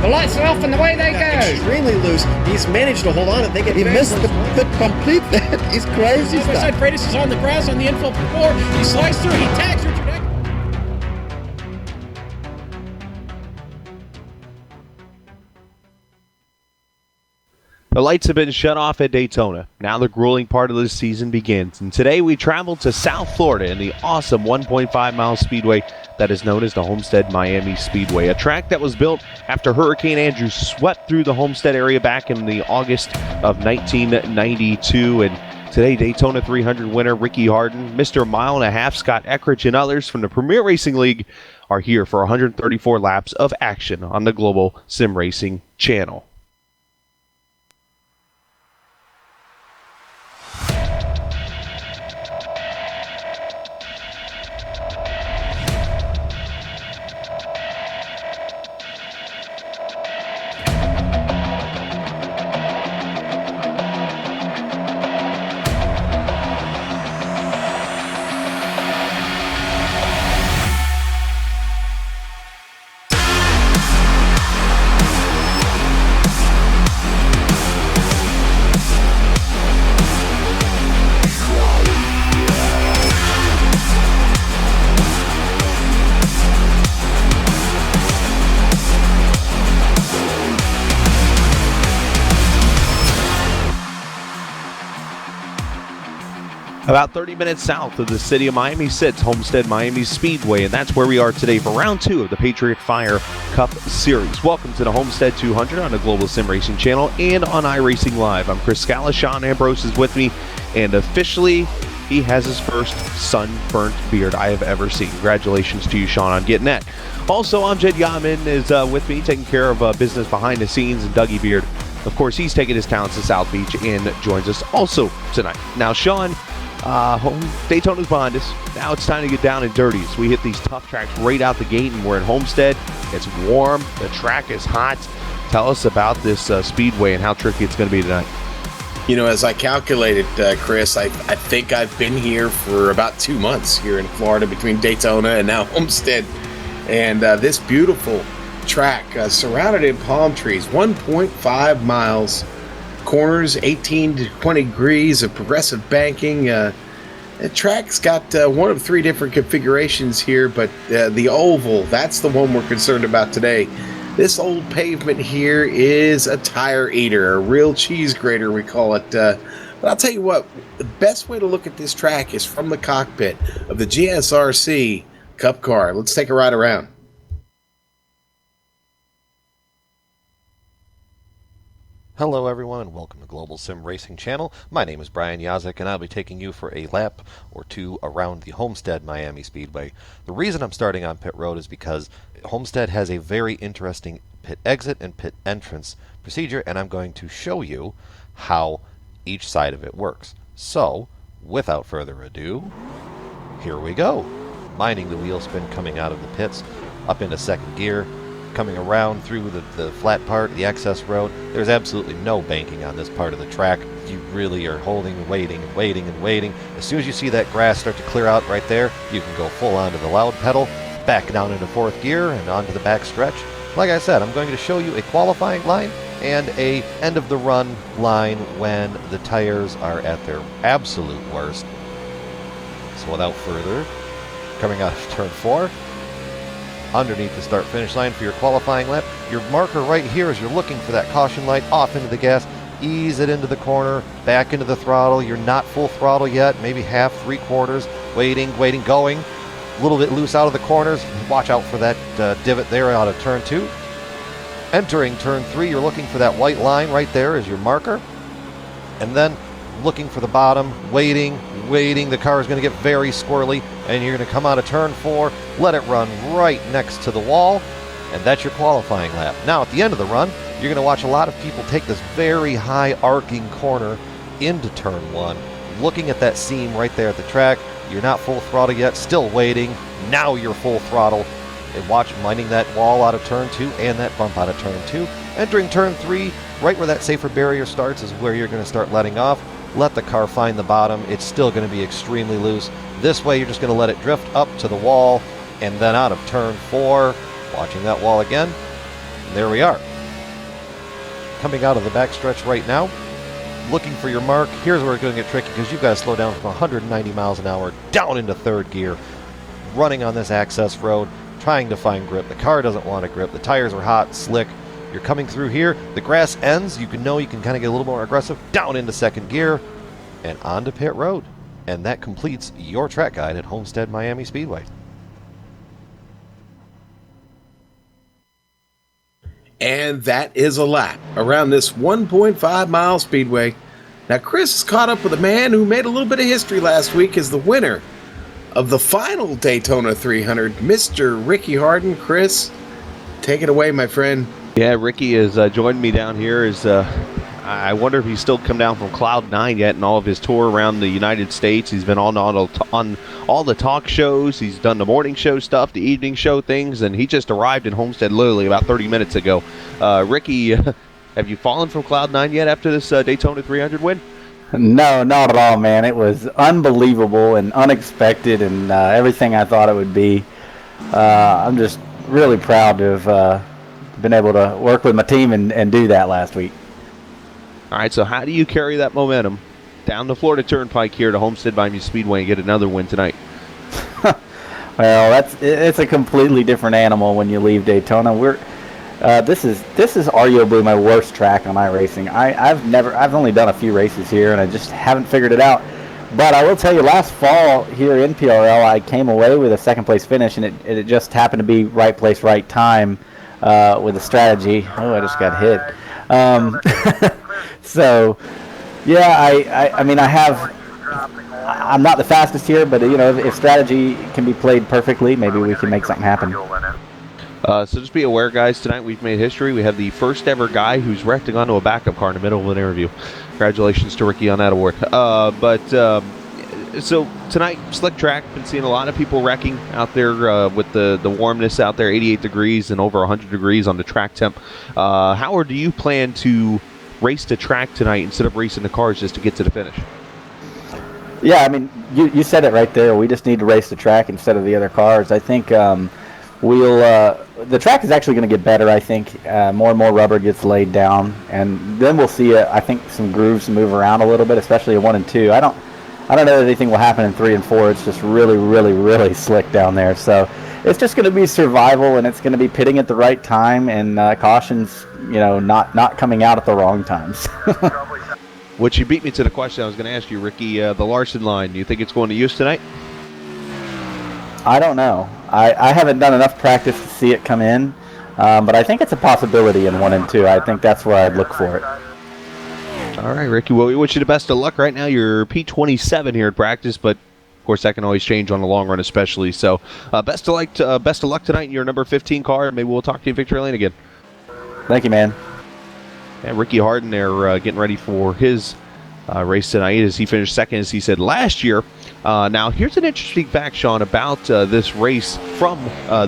The lights are off and away they go. Extremely loose. He's managed to hold on and He missed the completely. He's crazy stuff. Side Freitas is on the grass on the infield floor. He slides through. He tags Richard Eck. The lights have been shut off at Daytona. Now the grueling part of the season begins. And today we travel to South Florida in the awesome 1.5-mile speedway that is known as the Homestead Miami Speedway, a track that was built after Hurricane Andrew swept through the Homestead area back in the August of 1992. And today, Daytona 300 winner Ricky Harden, Mr. Mile and a Half Scott Eckrich, and others from the Premier Racing League are here for 134 laps of action on the Global Sim Racing channel. About 30 minutes south of the city of Miami sits Homestead Miami Speedway, and that's where we are today for round 2 of the Patriot Fire Cup Series. Welcome to the Homestead 200 on the Global Sim Racing channel and on iRacing Live. I'm Chris Scala. Sean Ambrose is with me, and officially he has his first sunburnt beard I have ever seen. Congratulations to you, Sean, on getting that. Also, Amjad Yamin is with me, taking care of business behind the scenes, and Dougie Beard, of course, he's taking his talents to South Beach and joins us also tonight. Now, Sean, Daytona's behind us. Now it's time to get down and dirty. So we hit these tough tracks right out the gate, and we're at Homestead. It's warm. The track is hot. Tell us about this speedway and how tricky it's going to be tonight. You know, as I calculated, Chris, I think I've been here for about 2 months here in Florida between Daytona and now Homestead. And this beautiful track surrounded in palm trees, 1.5 miles. Corners, 18 to 20 degrees of progressive banking. The track's got one of 3 different configurations here, but the oval, that's the one we're concerned about today. This old pavement here is a tire eater, a real cheese grater, we call it. But I'll tell you what, the best way to look at this track is from the cockpit of the GSRC Cup car. Let's take a ride around. Hello everyone, and welcome to Global Sim Racing Channel. My name is Brian Yazek, and I'll be taking you for a lap or 2 around the Homestead Miami Speedway. The reason I'm starting on pit road is because Homestead has a very interesting pit exit and pit entrance procedure, and I'm going to show you how each side of it works. So, without further ado, here we go. Minding the wheel spin coming out of the pits, up into second gear, coming around through the flat part, the access road. There's absolutely no banking on this part of the track. You really are holding, waiting, and waiting, and waiting. As soon as you see that grass start to clear out right there, you can go full onto the loud pedal, back down into fourth gear, and onto the back stretch. Like I said, I'm going to show you a qualifying line and a end of the run line when the tires are at their absolute worst. So without further, coming out of turn 4, underneath the start-finish line for your qualifying lap. Your marker right here as you're looking for that caution light, off into the gas, ease it into the corner, back into the throttle. You're not full throttle yet, maybe half, 3/4, waiting, going. A little bit loose out of the corners. Watch out for that divot there out of turn 2. Entering turn 3, you're looking for that white line right there as your marker. And then looking for the bottom, waiting. The car is going to get very squirrely, and you're going to come out of turn 4, let it run right next to the wall, and that's your qualifying lap. Now, at the end of the run, you're going to watch a lot of people take this very high arcing corner into turn 1, looking at that seam right there at the track. You're not full throttle yet, still waiting. Now you're full throttle, and watch minding that wall out of turn 2 and that bump out of turn 2. Entering turn 3, right where that safer barrier starts is where you're going to start letting off. Let the car find the bottom. It's still going to be extremely loose. This way, you're just going to let it drift up to the wall, and then out of turn 4, watching that wall again. There we are. coming out of the backstretch right now, looking for your mark. Here's where it's going to get tricky because you've got to slow down from 190 miles an hour down into third gear, running on this access road, trying to find grip. The car doesn't want to grip. The tires are hot, slick. You're coming through here. The grass ends. You can kind of get a little more aggressive. Down into second gear and onto pit road. And that completes your track guide at Homestead Miami Speedway. And that is a lap around this 1.5 mile speedway. Now, Chris is caught up with a man who made a little bit of history last week as the winner of the final Daytona 300, Mr. Ricky Harden. Chris, take it away, my friend. Yeah, Ricky has joined me down here. I wonder if he's still come down from Cloud 9 yet in all of his tour around the United States. He's been on all the talk shows. He's done the morning show stuff, the evening show things, and he just arrived in Homestead literally about 30 minutes ago. Ricky, have you fallen from Cloud 9 yet after this Daytona 300 win? No, not at all, man. It was unbelievable and unexpected and everything I thought it would be. I'm just really proud to have been able to work with my team and do that last week. All right, so how do you carry that momentum down the Florida Turnpike here to Homestead Miami Speedway and get another win tonight? Well, it's a completely different animal when you leave Daytona. This is arguably my worst track on iRacing. I've only done a few races here and I just haven't figured it out. But I will tell you, last fall here in PRL, I came away with a second place finish, and it just happened to be right place, right time with the strategy. Oh, I just got hit. So, yeah, I'm not the fastest here, but if strategy can be played perfectly, maybe we can make something happen. So just be aware, guys, tonight we've made history. We have the first ever guy who's wrecked onto a backup car in the middle of an interview. Congratulations to Ricky on that award. So tonight, slick track. Been seeing a lot of people wrecking out there with the warmness out there, 88 degrees and over 100 degrees on the track temp. Howard, do you plan to race the track tonight instead of racing the cars just to get to the finish? Yeah, I mean, you said it right there. We just need to race the track instead of the other cars. I think the track is actually going to get better. I think more and more rubber gets laid down, and then we'll see I think some grooves move around a little bit, especially in 1 and 2. I don't know that anything will happen in 3 and 4. It's just really, really, really slick down there. So it's just going to be survival, and it's going to be pitting at the right time and cautions, not coming out at the wrong times. Which you beat me to the question I was going to ask you, Ricky. The Larson line, do you think it's going to use tonight? I don't know. I haven't done enough practice to see it come in, but I think it's a possibility in 1 and 2. I think that's where I'd look for it. All right, Ricky. Well, we wish you the best of luck. Right now, you're P27 here at practice, but of course that can always change on the long run, especially. So, best of luck tonight in your number 15 car. Maybe we'll talk to you in Victory Lane again. Thank you, man. And Ricky Harden there getting ready for his race tonight as he finished second, as he said, last year. Now, here's an interesting fact, Sean, about this race from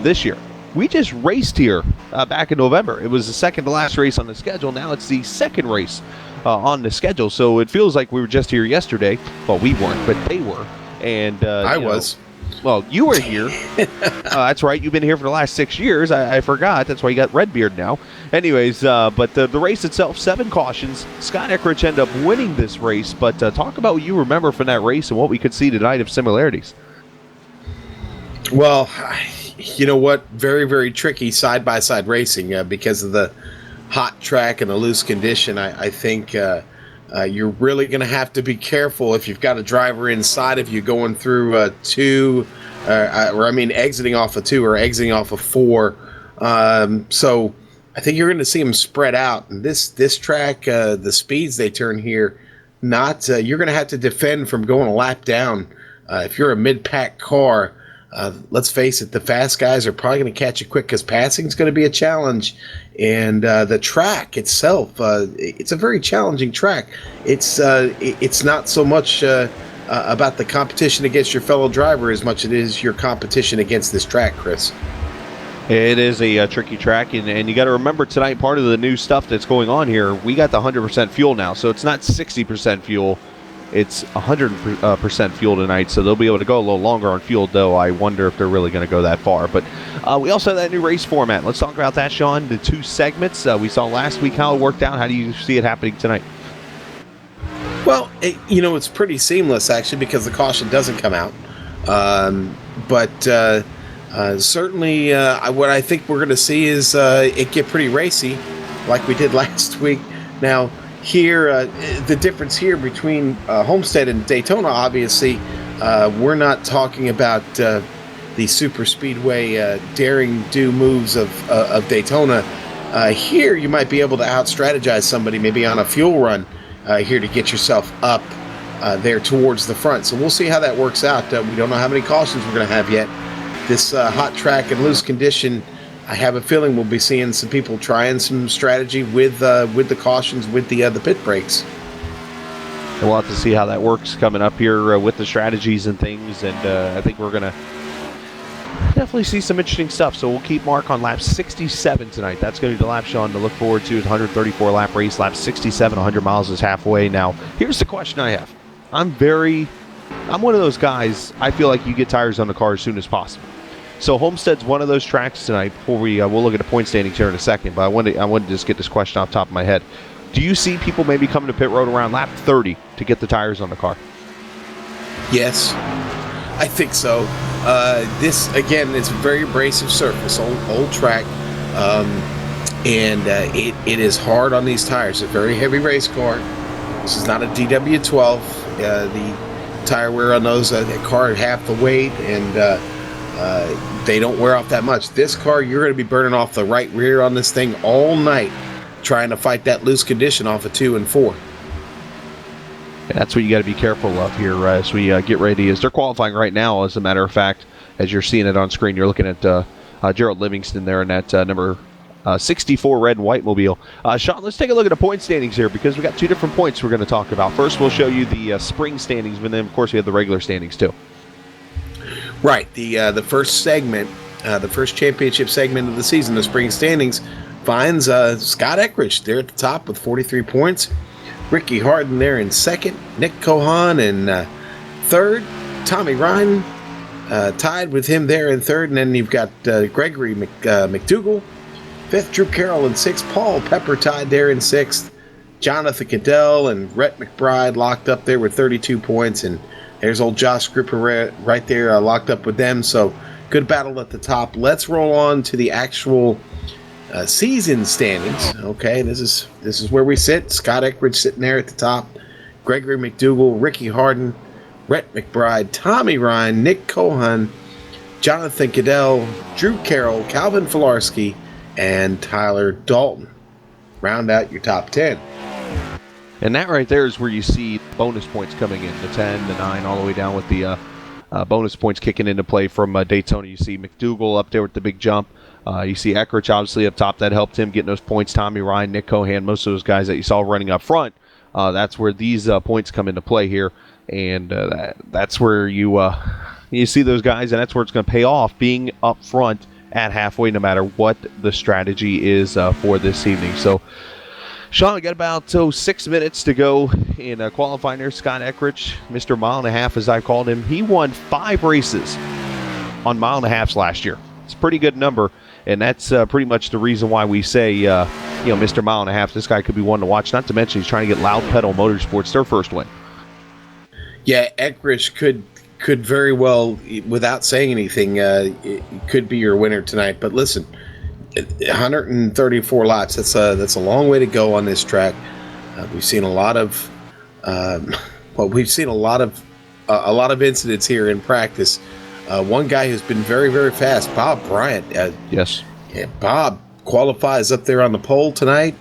this year. We just raced here back in November. It was the second to last race on the schedule. Now it's the second race on the schedule. So it feels like we were just here yesterday. Well, we weren't, but they were. And I was. Well, you were here. That's right. You've been here for the last 6 years. I forgot. That's why you got red beard now. Anyways, but the race itself, 7 cautions. Scott Eckrich ended up winning this race. But talk about what you remember from that race and what we could see tonight of similarities. Well, you know what? Very, very tricky side-by-side racing because of the hot track and the loose condition. I think you're really going to have to be careful if you've got a driver inside of you going through exiting off of 2 or exiting off of 4. So I think you're going to see them spread out. And this track, the speeds they turn here, you're going to have to defend from going a lap down. If you're a mid-pack car, let's face it, the fast guys are probably going to catch you quick because passing is going to be a challenge. And the track itself, it's a very challenging track. It's not so much about the competition against your fellow driver as much as it is your competition against this track, Chris. It is a tricky track, and you got to remember tonight, part of the new stuff that's going on here, we got the 100% fuel now, so it's not 60% fuel. it's 100% fuel tonight, so they'll be able to go a little longer on fuel, though I wonder if they're really going to go that far. But we also have that new race format. Let's talk about that, Sean. The 2 segments we saw last week, how it worked out. How do you see it happening tonight? Well, it's pretty seamless, actually, because the caution doesn't come out. But certainly what I think we're going to see is it get pretty racy like we did last week. Now, here, the difference here between Homestead and Daytona, obviously, we're not talking about the super speedway daring do moves of Daytona. Here, you might be able to out-strategize somebody maybe on a fuel run here to get yourself up there towards the front. So we'll see how that works out. We don't know how many cautions we're going to have yet. This hot track and loose condition, I have a feeling we'll be seeing some people trying some strategy with the cautions, with the pit brakes. And we'll have to see how that works coming up here with the strategies and things. And I think we're going to definitely see some interesting stuff. So we'll keep Mark on lap 67 tonight. That's going to be the lap, Sean, to look forward to. 134 lap race, lap 67, 100 miles is halfway. Now, here's the question I have. I'm one of those guys, I feel like you get tires on the car as soon as possible. So Homestead's one of those tracks tonight. Before we'll look at the point standings here in a second, but I wanted to just get this question off the top of my head. Do you see people maybe coming to pit road around lap 30 to get the tires on the car? Yes, I think so. This, again, is a very abrasive surface, old track, and it is hard on these tires. A very heavy race car. This is not a DW12. The tire wear on those car at half the weight, and they don't wear off that much. This car, you're going to be burning off the right rear on this thing all night, trying to fight that loose condition off of 2 and 4. And that's what you got to be careful of here as we get ready. As they're qualifying right now, as a matter of fact, as you're seeing it on screen, you're looking at Gerald Livingston there in that number 64 red and white mobile. Sean, let's take a look at the point standings here, because we got 2 different points we're going to talk about. First, we'll show you the spring standings, but then, of course, we have the regular standings too. Right. The first segment, the first championship segment of the season, the spring standings, finds Scott Eckridge there at the top with 43 points. Ricky Harden there in second. Nick Cohan in third. Tommy Ryan tied with him there in third. And then you've got Gregory McDougall, fifth. Drew Carroll in sixth. Paul Pepper tied there in sixth. Jonathan Cadell and Rhett McBride locked up there with 32 points. And there's old Josh Gripper right there locked up with them. So good battle at the top. Let's roll on to the actual season standings. Okay, this is where we sit. Scott Eckridge sitting there at the top. Gregory McDougall, Ricky Harden, Rhett McBride, Tommy Ryan, Nick Cohan, Jonathan Cadell, Drew Carroll, Calvin Filarski, and Tyler Dalton. Round out your top 10. And that right there is where you see bonus points coming in, the 10, the 9, all the way down with the bonus points kicking into play from Daytona. You see McDougall up there with the big jump. You see Eckridge obviously up top. That helped him getting those points. Tommy Ryan, Nick Cohan, most of those guys that you saw running up front. That's where these points come into play here. And that's where you see those guys, and that's where it's going to pay off, being up front at halfway, no matter what the strategy is for this evening. So, Sean, we got about 6 minutes to go in qualifying here. Scott Eckridge, Mr. Mile and a Half, as I called him, he won 5 races on mile and a halves last year. It's a pretty good number, and that's pretty much the reason why we say, Mr. Mile and a Half, this guy could be one to watch. Not to mention he's trying to get Loud Pedal Motorsports their first win. Yeah, Eckridge could very well, without saying anything, it could be your winner tonight. But listen, 134 laps, that's a long way to go on this track. We've seen a lot of incidents here in practice. One guy who's been very, very fast, Bob Bryant. Yes. Yeah, Bob qualifies up there on the pole tonight.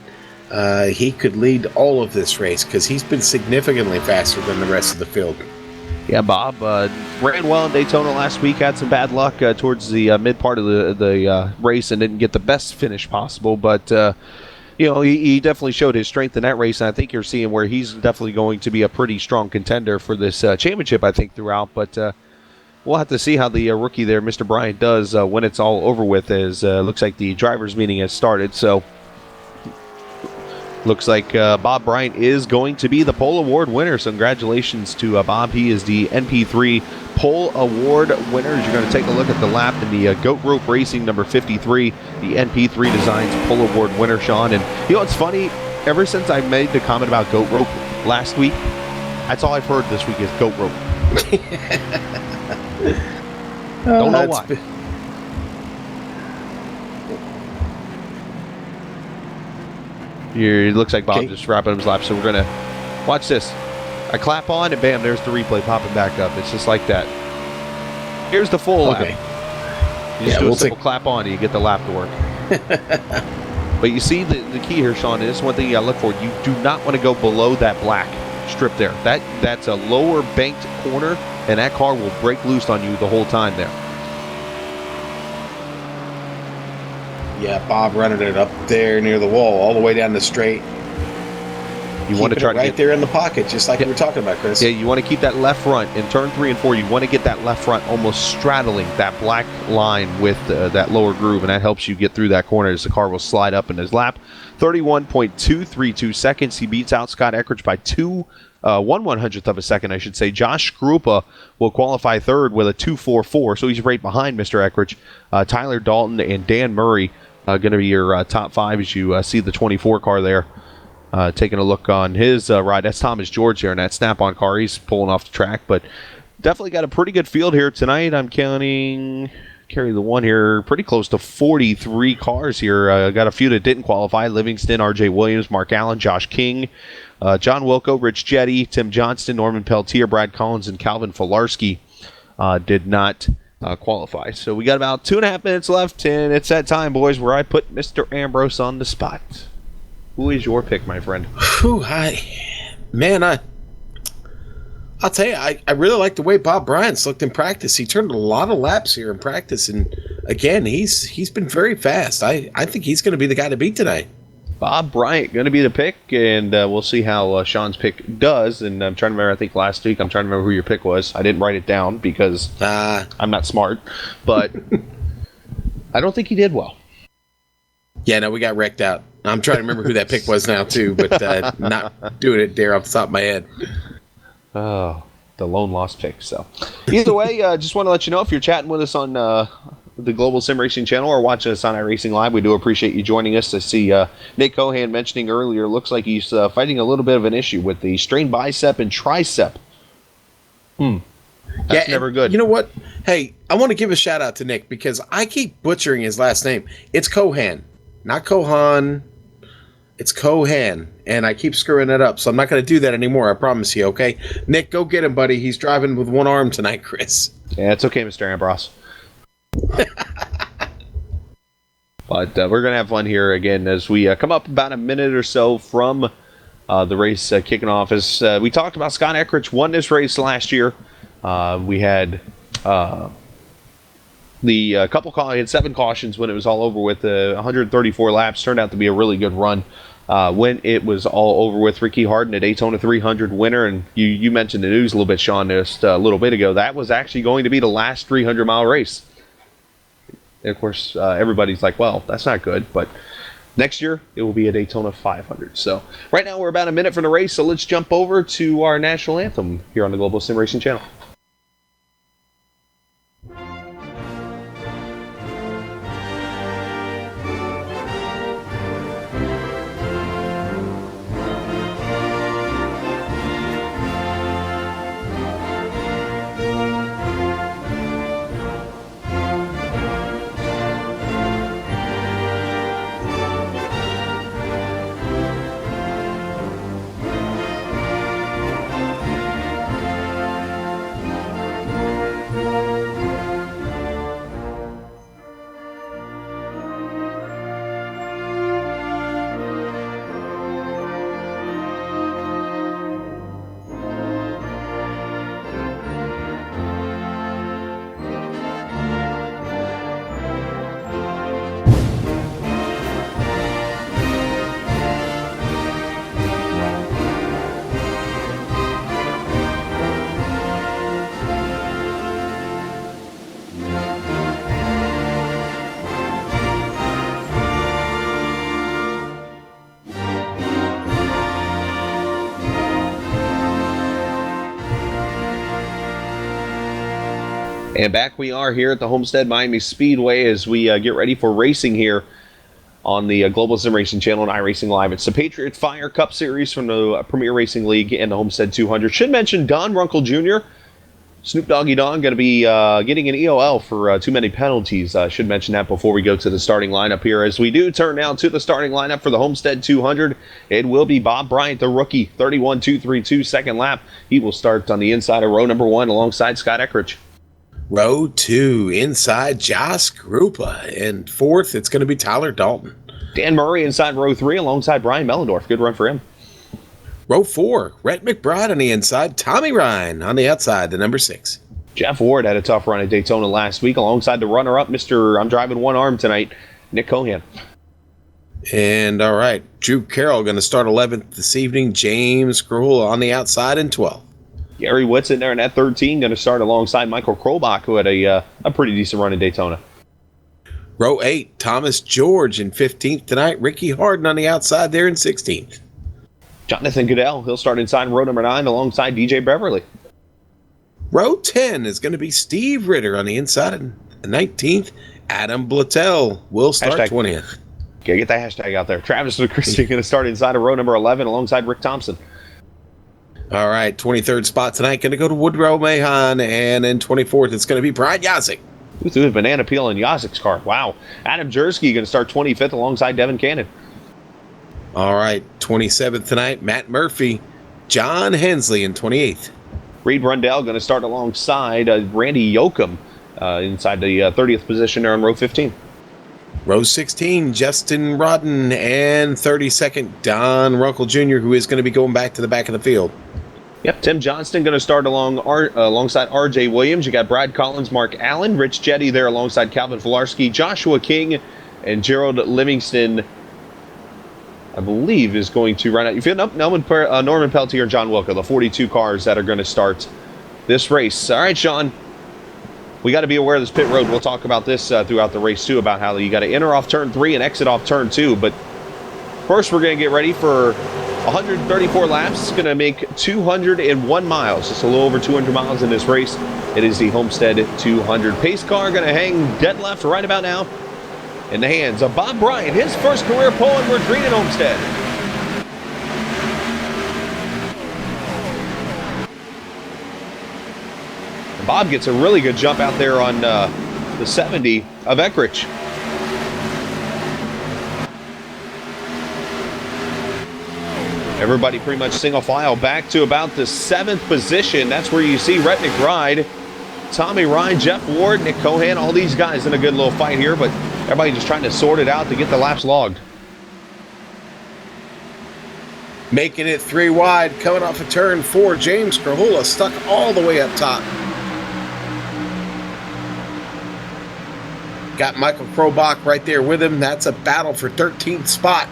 He could lead all of this race because he's been significantly faster than the rest of the field. Yeah, Bob ran well in Daytona last week. Had some bad luck towards the mid part of the race and didn't get the best finish possible. But he definitely showed his strength in that race, and I think you're seeing where he's definitely going to be a pretty strong contender for this championship, I think, throughout. But we'll have to see how the rookie there, Mr. Bryant, does when it's all over with, as looks like the drivers' meeting has started. So Looks like Bob Bryant is going to be the Pole Award winner. So congratulations to Bob. He is the NP3 Pole Award winner. As you're going to take a look at the lap in the Goat Rope Racing number 53, the NP3 Designs Pole Award winner, Sean. And you know what's funny? Ever since I made the comment about Goat Rope last week, that's all I've heard this week is Goat Rope. Don't know why. Here, it looks like Bob just wrapping up his lap, so we're going to watch this. I clap on, and bam, there's the replay popping back up. It's just like that. Here's the full lap. You just do a simple clap on, and you get the lap to work. But you see the key here, Sean, and this is one thing you got to look for. You do not want to go below that black strip there. That's a lower banked corner, and that car will break loose on you the whole time there. Yeah, Bob running it up there near the wall, all the way down the straight. You want to try to right there in the pocket, just like you were talking about, Chris. Yeah, you want to keep that left front in turn 3 and 4. You want to get that left front almost straddling that black line with that lower groove, and that helps you get through that corner as the car will slide up in his lap. 31.232 seconds. He beats out Scott Eckrich by 1/100th of a second, I should say. Josh Skrupa will qualify third with a 2.44, so he's right behind Mr. Eckrich. Tyler Dalton and Dan Murray going to be your top 5 as you see the 24 car there. Taking a look on his ride. That's Thomas George here in that Snap-on car. He's pulling off the track, but definitely got a pretty good field here tonight. I'm counting, carry the one here, pretty close to 43 cars here. Got a few that didn't qualify. Livingston, R.J. Williams, Mark Allen, Josh King, John Wilco, Rich Jetty, Tim Johnston, Norman Peltier, Brad Collins, and Calvin Filarski did not qualify. So we got about 2.5 minutes left, and it's that time, boys, where I put Mr. Ambrose on the spot. Who is your pick, my friend? Whew, I'll tell you, I really like the way Bob Bryant's looked in practice. He turned a lot of laps here in practice, and again, he's been very fast. I think he's going to be the guy to beat tonight. Bob Bryant going to be the pick, and we'll see how Sean's pick does. And I'm trying to remember, I think last week, I'm trying to remember who your pick was. I didn't write it down because I'm not smart, but I don't think he did well. Yeah, no, we got wrecked out. I'm trying to remember who that pick was now, too, but not doing it there off the top of my head. Oh, the lone lost pick. So, either way, just want to let you know if you're chatting with us on the Global Sim Racing channel or watching us on iRacing Live, we do appreciate you joining us. I see Nick Cohan mentioning earlier, looks like he's fighting a little bit of an issue with the strained bicep and tricep. That's never good. You know what? Hey, I want to give a shout out to Nick because I keep butchering his last name. It's Cohan, not Cohan. It's Cohan, and I keep screwing it up, so I'm not going to do that anymore, I promise you, okay? Nick, go get him, buddy. He's driving with one arm tonight, Chris. Yeah, it's okay, Mr. Ambrose. But we're going to have fun here again as we come up about a minute or so from the race kicking off. As we talked about, Scott Eckrich won this race last year. We had the he had 7 cautions when it was all over with. 134 laps turned out to be a really good run. When it was all over with, Ricky Harden, a Daytona 300 winner, and you mentioned the news a little bit, Sean, just a little bit ago. That was actually going to be the last 300-mile race. And of course, everybody's like, well, that's not good, but next year it will be a Daytona 500. So right now we're about a minute from the race, so let's jump over to our national anthem here on the Global Sim Racing channel. And back we are here at the Homestead Miami Speedway as we get ready for racing here on the Global Sim Racing channel and iRacing Live. It's the Patriot Fire Cup Series from the Premier Racing League and the Homestead 200. Should mention Don Runkle Jr., Snoop Doggy Don, going to be getting an EOL for too many penalties. Should mention that before we go to the starting lineup here. As we do turn now to the starting lineup for the Homestead 200, it will be Bob Bryant, the rookie, 31.232 second lap. He will start on the inside of row number 1 alongside Scott Eckrich. Row 2, inside Josh Grupa. And 4th, it's going to be Tyler Dalton. Dan Murray inside row 3 alongside Brian Mellendorf. Good run for him. Row 4, Rhett McBride on the inside, Tommy Ryan on the outside, the number 6. Jeff Ward had a tough run at Daytona last week alongside the runner-up, Mr. I'm driving one arm tonight, Nick Cohan. And all right, Drew Carroll going to start 11th this evening, James Gruhl on the outside in 12th. Gary Whitson there in that 13, going to start alongside Michael Krobach, who had a pretty decent run in Daytona. Row 8, Thomas George in 15th tonight, Ricky Harden on the outside there in 16th. Jonathan Goodell, he'll start inside row number 9 alongside DJ Beverly. Row 10 is going to be Steve Ritter on the inside in 19th. Adam Blattel will start Hashtag. 20th. Okay, get that hashtag out there. Travis McChristy going to start inside of row number 11 alongside Rick Thompson. All right, 23rd spot tonight going to go to Woodrow Mahon, and in 24th it's going to be Brian Yazik. Who threw a banana peel in Yazik's car? Wow. Adam Jersky going to start 25th alongside Devin Cannon. All right, 27th tonight, Matt Murphy, John Hensley in 28th. Reed Rundell going to start alongside Randy Yoakum inside the 30th position there on row 15. Row 16, Justin Rodden, and 32nd, Don Runkle Jr., who is going to be going back to the back of the field. Yep, Tim Johnston going to start alongside R.J. Williams. You got Brad Collins, Mark Allen, Rich Jetty there alongside Calvin Filarski, Joshua King, and Gerald Livingston, I believe, is going to run out. You feel Norman Peltier and John Wilco, the 42 cars that are going to start this race. All right, Sean, we got to be aware of this pit road. We'll talk about this throughout the race, too, about how you got to enter off turn 3 and exit off turn 2. But first, we're going to get ready for 134 laps. It's going to make 201 miles. Just a little over 200 miles in this race. It is the Homestead 200. Pace car going to hang dead left right about now in the hands of Bob Bryant, his first career pole, and we're green at Homestead. And Bob gets a really good jump out there on the 70 of Eckrich. Everybody pretty much single file back to about the 7th position. That's where you see Rhett McBride, Tommy Ryan, Jeff Ward, Nick Cohan, all these guys in a good little fight here, but everybody just trying to sort it out to get the laps logged. Making it 3 wide, coming off of turn 4, James Krahula stuck all the way up top. Got Michael Krobach right there with him. That's a battle for 13th spot.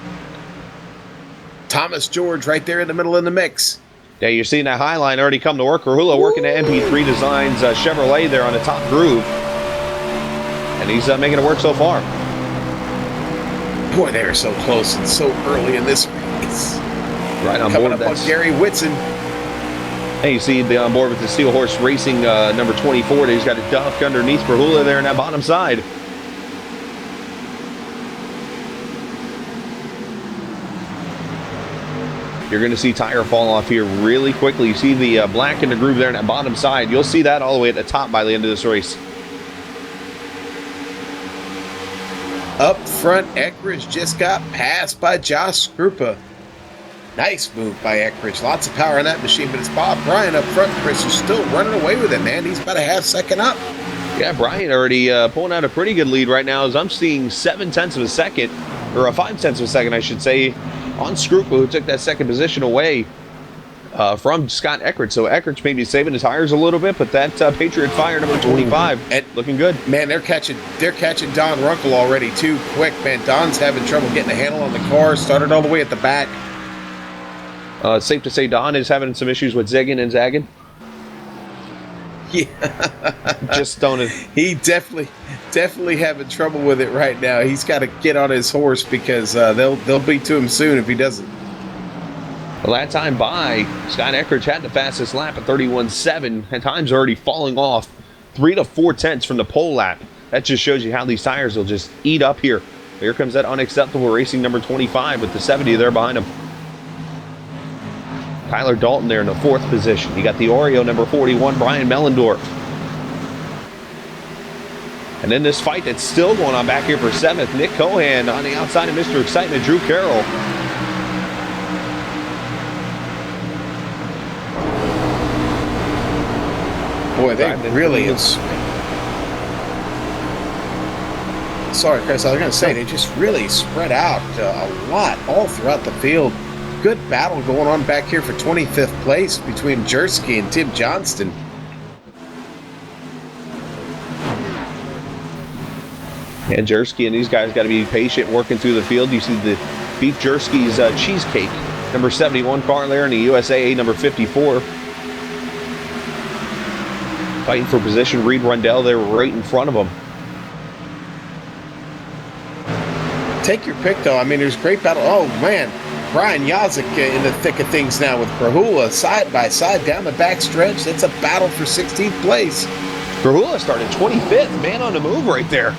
Thomas George right there in the middle of the mix. Yeah, you're seeing that high line already come to work. Krahula working at MP3 Designs Chevrolet there on the top groove. And he's making it work so far. Boy, they are so close and so early in this race. Right on Coming board. up on Gary Whitson. Hey, you see the on board with the Steel Horse Racing number 24. He's got a duck underneath Krahula there in that bottom side. You're going to see tire fall off here really quickly. You see the black in the groove there in that bottom side. You'll see that all the way at the top by the end of this race. Up front, Eckrich just got passed by Josh Skrupa. Nice move by Eckrich. Lots of power in that machine, but it's Bob Bryant up front. Chris is still running away with it, man. He's about a half second up. Yeah, Bryant already pulling out a pretty good lead right now as I'm seeing 0.7 of a second, or 0.5 of a second, I should say, on Skrupa, who took that second position away from Scott Eckrich. So Eckrich may be saving his tires a little bit, but that Patriot Fire number 25 looking good. Man, they're catching Don Runkle already too quick, man. Don's having trouble getting a handle on the car. Started all the way at the back. It's safe to say Don is having some issues with zigging and zagging. Yeah, just don't. He definitely having trouble with it right now. He's got to get on his horse because they'll be to him soon if he doesn't. Well, that time by, Scott Eckrich had the fastest lap at 31.7, and time's already falling off 3 to 4 tenths from the pole lap. That just shows you how these tires will just eat up here. Here comes that unacceptable racing number 25 with the 70 there behind him. Tyler Dalton there in the 4th position. You got the Oreo number 41, Brian Mellendorf. And then this fight that's still going on back here for 7th, Nick Cohan on the outside of Mr. Excitement, Drew Carroll. Boy, they really is. Sorry, Chris, I was going to say, they just really spread out a lot all throughout the field. Good battle going on back here for 25th place between Jersky and Tim Johnston. And Jersky and these guys got to be patient working through the field. You see the Beef Jersky's Cheesecake, number 71 car there in the USAA number 54. Fighting for position. Reed Rundell there right in front of him. Take your pick, though. I mean, there's great battle. Oh, man. Brian Yazik in the thick of things now with Krahula side by side down the back stretch. That's a battle for 16th place. Krahula started 25th. Man on the move right there.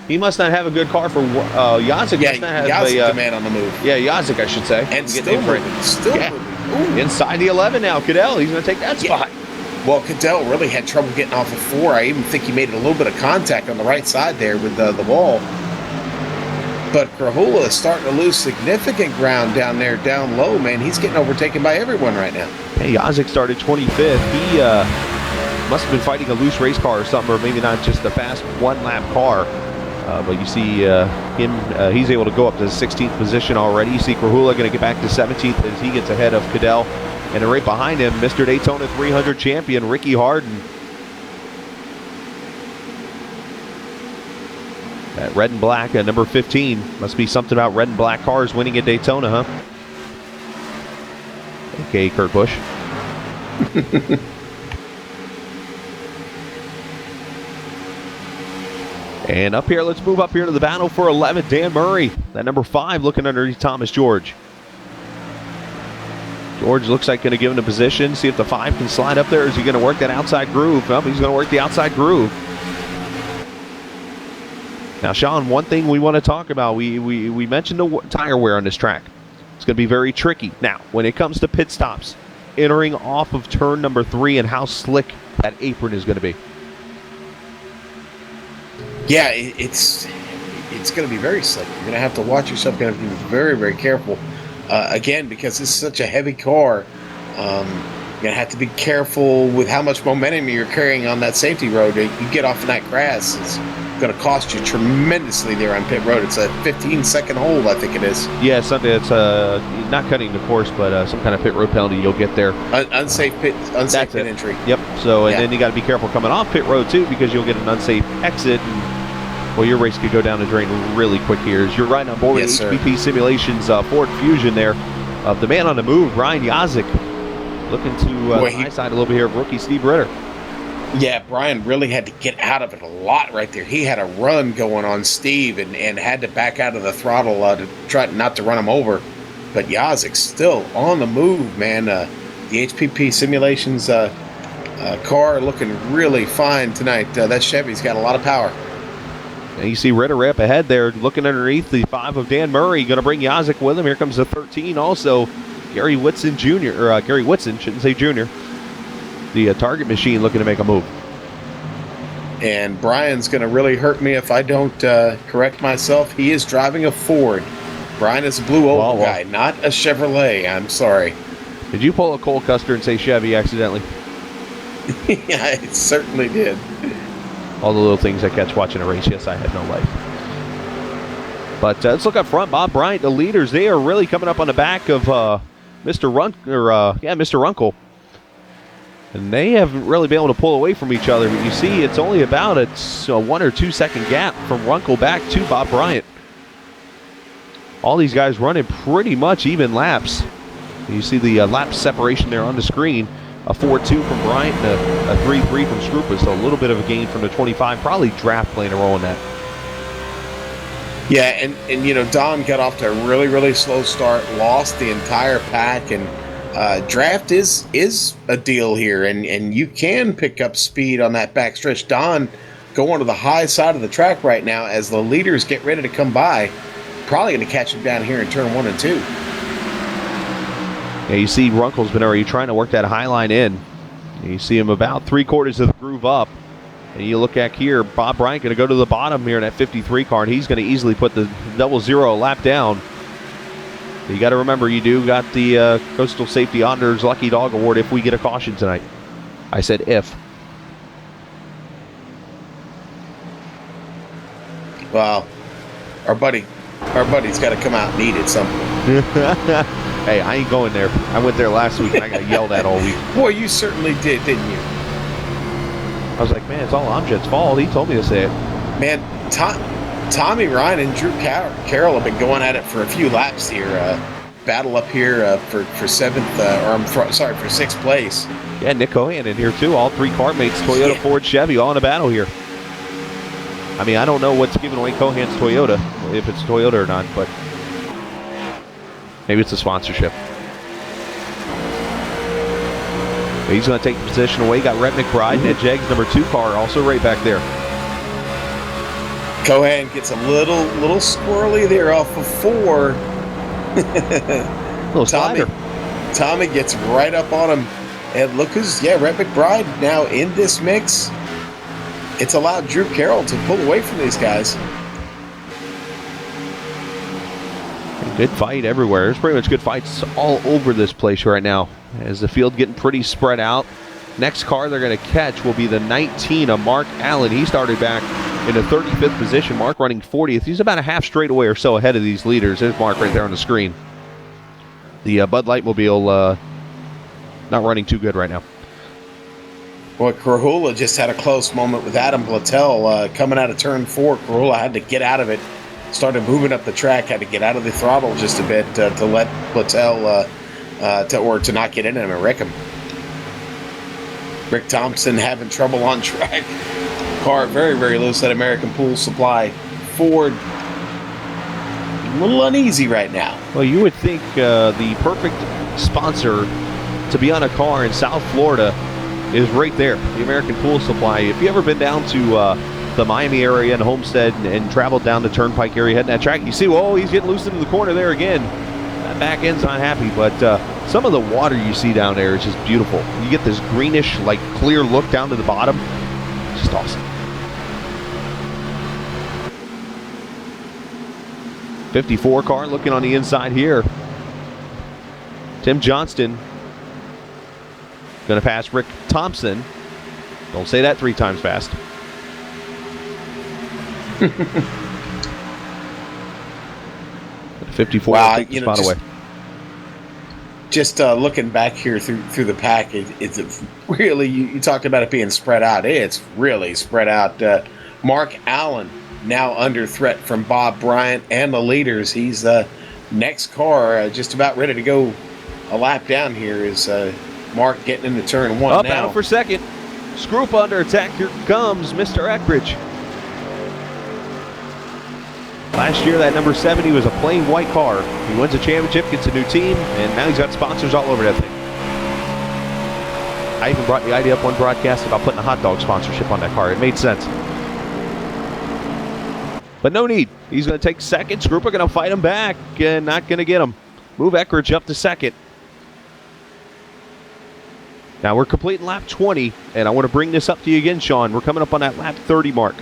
He must not have a good car for Yazik. Yeah, Yazik's the man on the move. Yeah, Yazik, I should say. And still moving. Still moving. Inside the 11 now. Cadell, he's going to take that spot. Well, Cadell really had trouble getting off of 4. I even think he made a little bit of contact on the right side there with the wall. But Krahula is starting to lose significant ground down there, down low, man. He's getting overtaken by everyone right now. Hey, Yazik started 25th. He must have been fighting a loose race car or something, or maybe not just a fast one-lap car. But you see him, he's able to go up to the 16th position already. You see Krahula going to get back to 17th as he gets ahead of Cadell. And right behind him, Mr. Daytona 300 champion, Ricky Harden. That red and black, number 15. Must be something about red and black cars winning at Daytona, huh? Okay, Kurt Busch. And up here, let's move up here to the battle for 11th. Dan Murray, that number 5, looking underneath Thomas George. George looks like going to give him a position, see if the 5 can slide up there. Is he going to work that outside groove? Nope, he's going to work the outside groove. Now, Sean, one thing we want to talk about, we mentioned the tire wear on this track. It's going to be very tricky. Now, when it comes to pit stops, entering off of turn number 3 and how slick that apron is going to be. Yeah, it's going to be very slick. You're going to have to watch yourself. You're going to be very, very careful. Again, because this is such a heavy car, you're going to have to be careful with how much momentum you're carrying on that safety road. You get off in that grass, it's going to cost you tremendously there on pit road. It's a 15-second hold, I think it is. Yeah, something that's not cutting the course, but some kind of pit road penalty you'll get there. Unsafe pit entry. Yep. So, and then you got to be careful coming off pit road too, because you'll get an unsafe exit. Well, your race could go down the drain really quick here. As you're right on board with HPP Simulations Ford Fusion there of the man on the move, Brian Yazik, looking to the high side a little bit here of rookie Steve Ritter. Yeah, Brian really had to get out of it a lot right there. He had a run going on Steve and had to back out of the throttle to try not to run him over. But Yazik's still on the move, man. The HPP Simulations car looking really fine tonight. That Chevy's got a lot of power. And you see Ritter right up ahead there, looking underneath the 5 of Dan Murray, going to bring Yazik with him. Here comes the 13 also, Gary Whitson Jr., or Gary Whitson, shouldn't say Jr., the target machine looking to make a move. And Brian's going to really hurt me if I don't correct myself. He is driving a Ford. Brian is a blue oval guy, not a Chevrolet. I'm sorry. Did you pull a Cole Custer and say Chevy accidentally? Yeah, I certainly did. All the little things I catch watching a race. Yes, I had no life. But let's look up front. Bob Bryant, the leaders, they are really coming up on the back of Mr. Runkle. And they haven't really been able to pull away from each other. But you see, it's only about a 1 or 2 second gap from Runkle back to Bob Bryant. All these guys running pretty much even laps. You see the lap separation there on the screen. A 4.2 from Bryant and a 3.3 from Scrupa. So a little bit of a gain from the 25. Probably draft playing a role in that. Yeah, and you know, Don got off to a really, really slow start, lost the entire pack, and draft is a deal here, and you can pick up speed on that backstretch. Don going to the high side of the track right now as the leaders get ready to come by. Probably going to catch him down here in turn 1 and 2. Yeah, you see Runkle's been already trying to work that high line in. You see him about 3/4 of the groove up. And you look at here, Bob Bryant going to go to the bottom here in that 53 car, and he's going to easily put the 00 lap down. You got to remember, you do got the Coastal Safety Honors Lucky Dog Award if we get a caution tonight. I said if. Well, our buddy's got to come out and eat at some point. Hey, I ain't going there. I went there last week and I got yelled at all week. Boy, you certainly did, didn't you? I was like, man, it's all Amjad's fault. He told me to say it. Man, Tommy Ryan and Drew Carroll have been going at it for a few laps here. Battle up here for 6th place. Yeah, Nick Cohan in here too. All 3 car mates, Toyota, Ford, Chevy, all in a battle here. I mean, I don't know what's giving away Cohan's Toyota, if it's Toyota or not, but maybe it's a sponsorship. But he's going to take the position away. Got Rhett McBride and Ed Jeggs, number 2 car, also right back there. Cohan gets a little squirrely there off of 4. Little slider. Tommy gets right up on him. And look who's, Rhett McBride now in this mix. It's allowed Drew Carroll to pull away from these guys. Good fight everywhere. There's pretty much good fights all over this place right now. As the field getting pretty spread out. Next car they're going to catch will be the 19 of Mark Allen. He started back in the 35th position. Mark running 40th. He's about a half straightaway or so ahead of these leaders. There's Mark right there on the screen. The Bud Light Mobile not running too good right now. Well, Krahula just had a close moment with Adam Blattel coming out of turn 4. Krahula had to get out of it. Started moving up the track, had to get out of the throttle just a bit to let Blattel to not get in him and wreck him. Rick Thompson having trouble on track. Car very, very loose at American Pool Supply. Ford a little uneasy right now. Well, you would think the perfect sponsor to be on a car in South Florida is right there, the American Pool Supply. If you ever been down to the Miami area and Homestead and traveled down the Turnpike area heading that track, you see, whoa, he's getting loose into the corner there again. That back end's not happy, but some of the water you see down there is just beautiful. You get this greenish, like clear look down to the bottom. It's just awesome. 54 car looking on the inside here. Tim Johnston going to pass Rick Thompson. Don't say that 3 times fast. 54 take the spot away. Just looking back here through the pack, it's really, you talked about it being spread out. It's really spread out. Mark Allen now under threat from Bob Bryant and the leaders. He's next car, just about ready to go a lap down here is Mark getting into turn 1 up now. Battle for second. Scroop under attack. Here comes Mr. Eckridge. Last year, that number 70 was a plain white car. He wins a championship, gets a new team, and now he's got sponsors all over that thing. I even brought the idea up on broadcast about putting a hot dog sponsorship on that car. It made sense. But no need. He's going to take second. Scrooper going to fight him back and not going to get him. Move Eckridge up to second. Now we're completing lap 20, and I want to bring this up to you again, Sean. We're coming up on that lap 30 mark.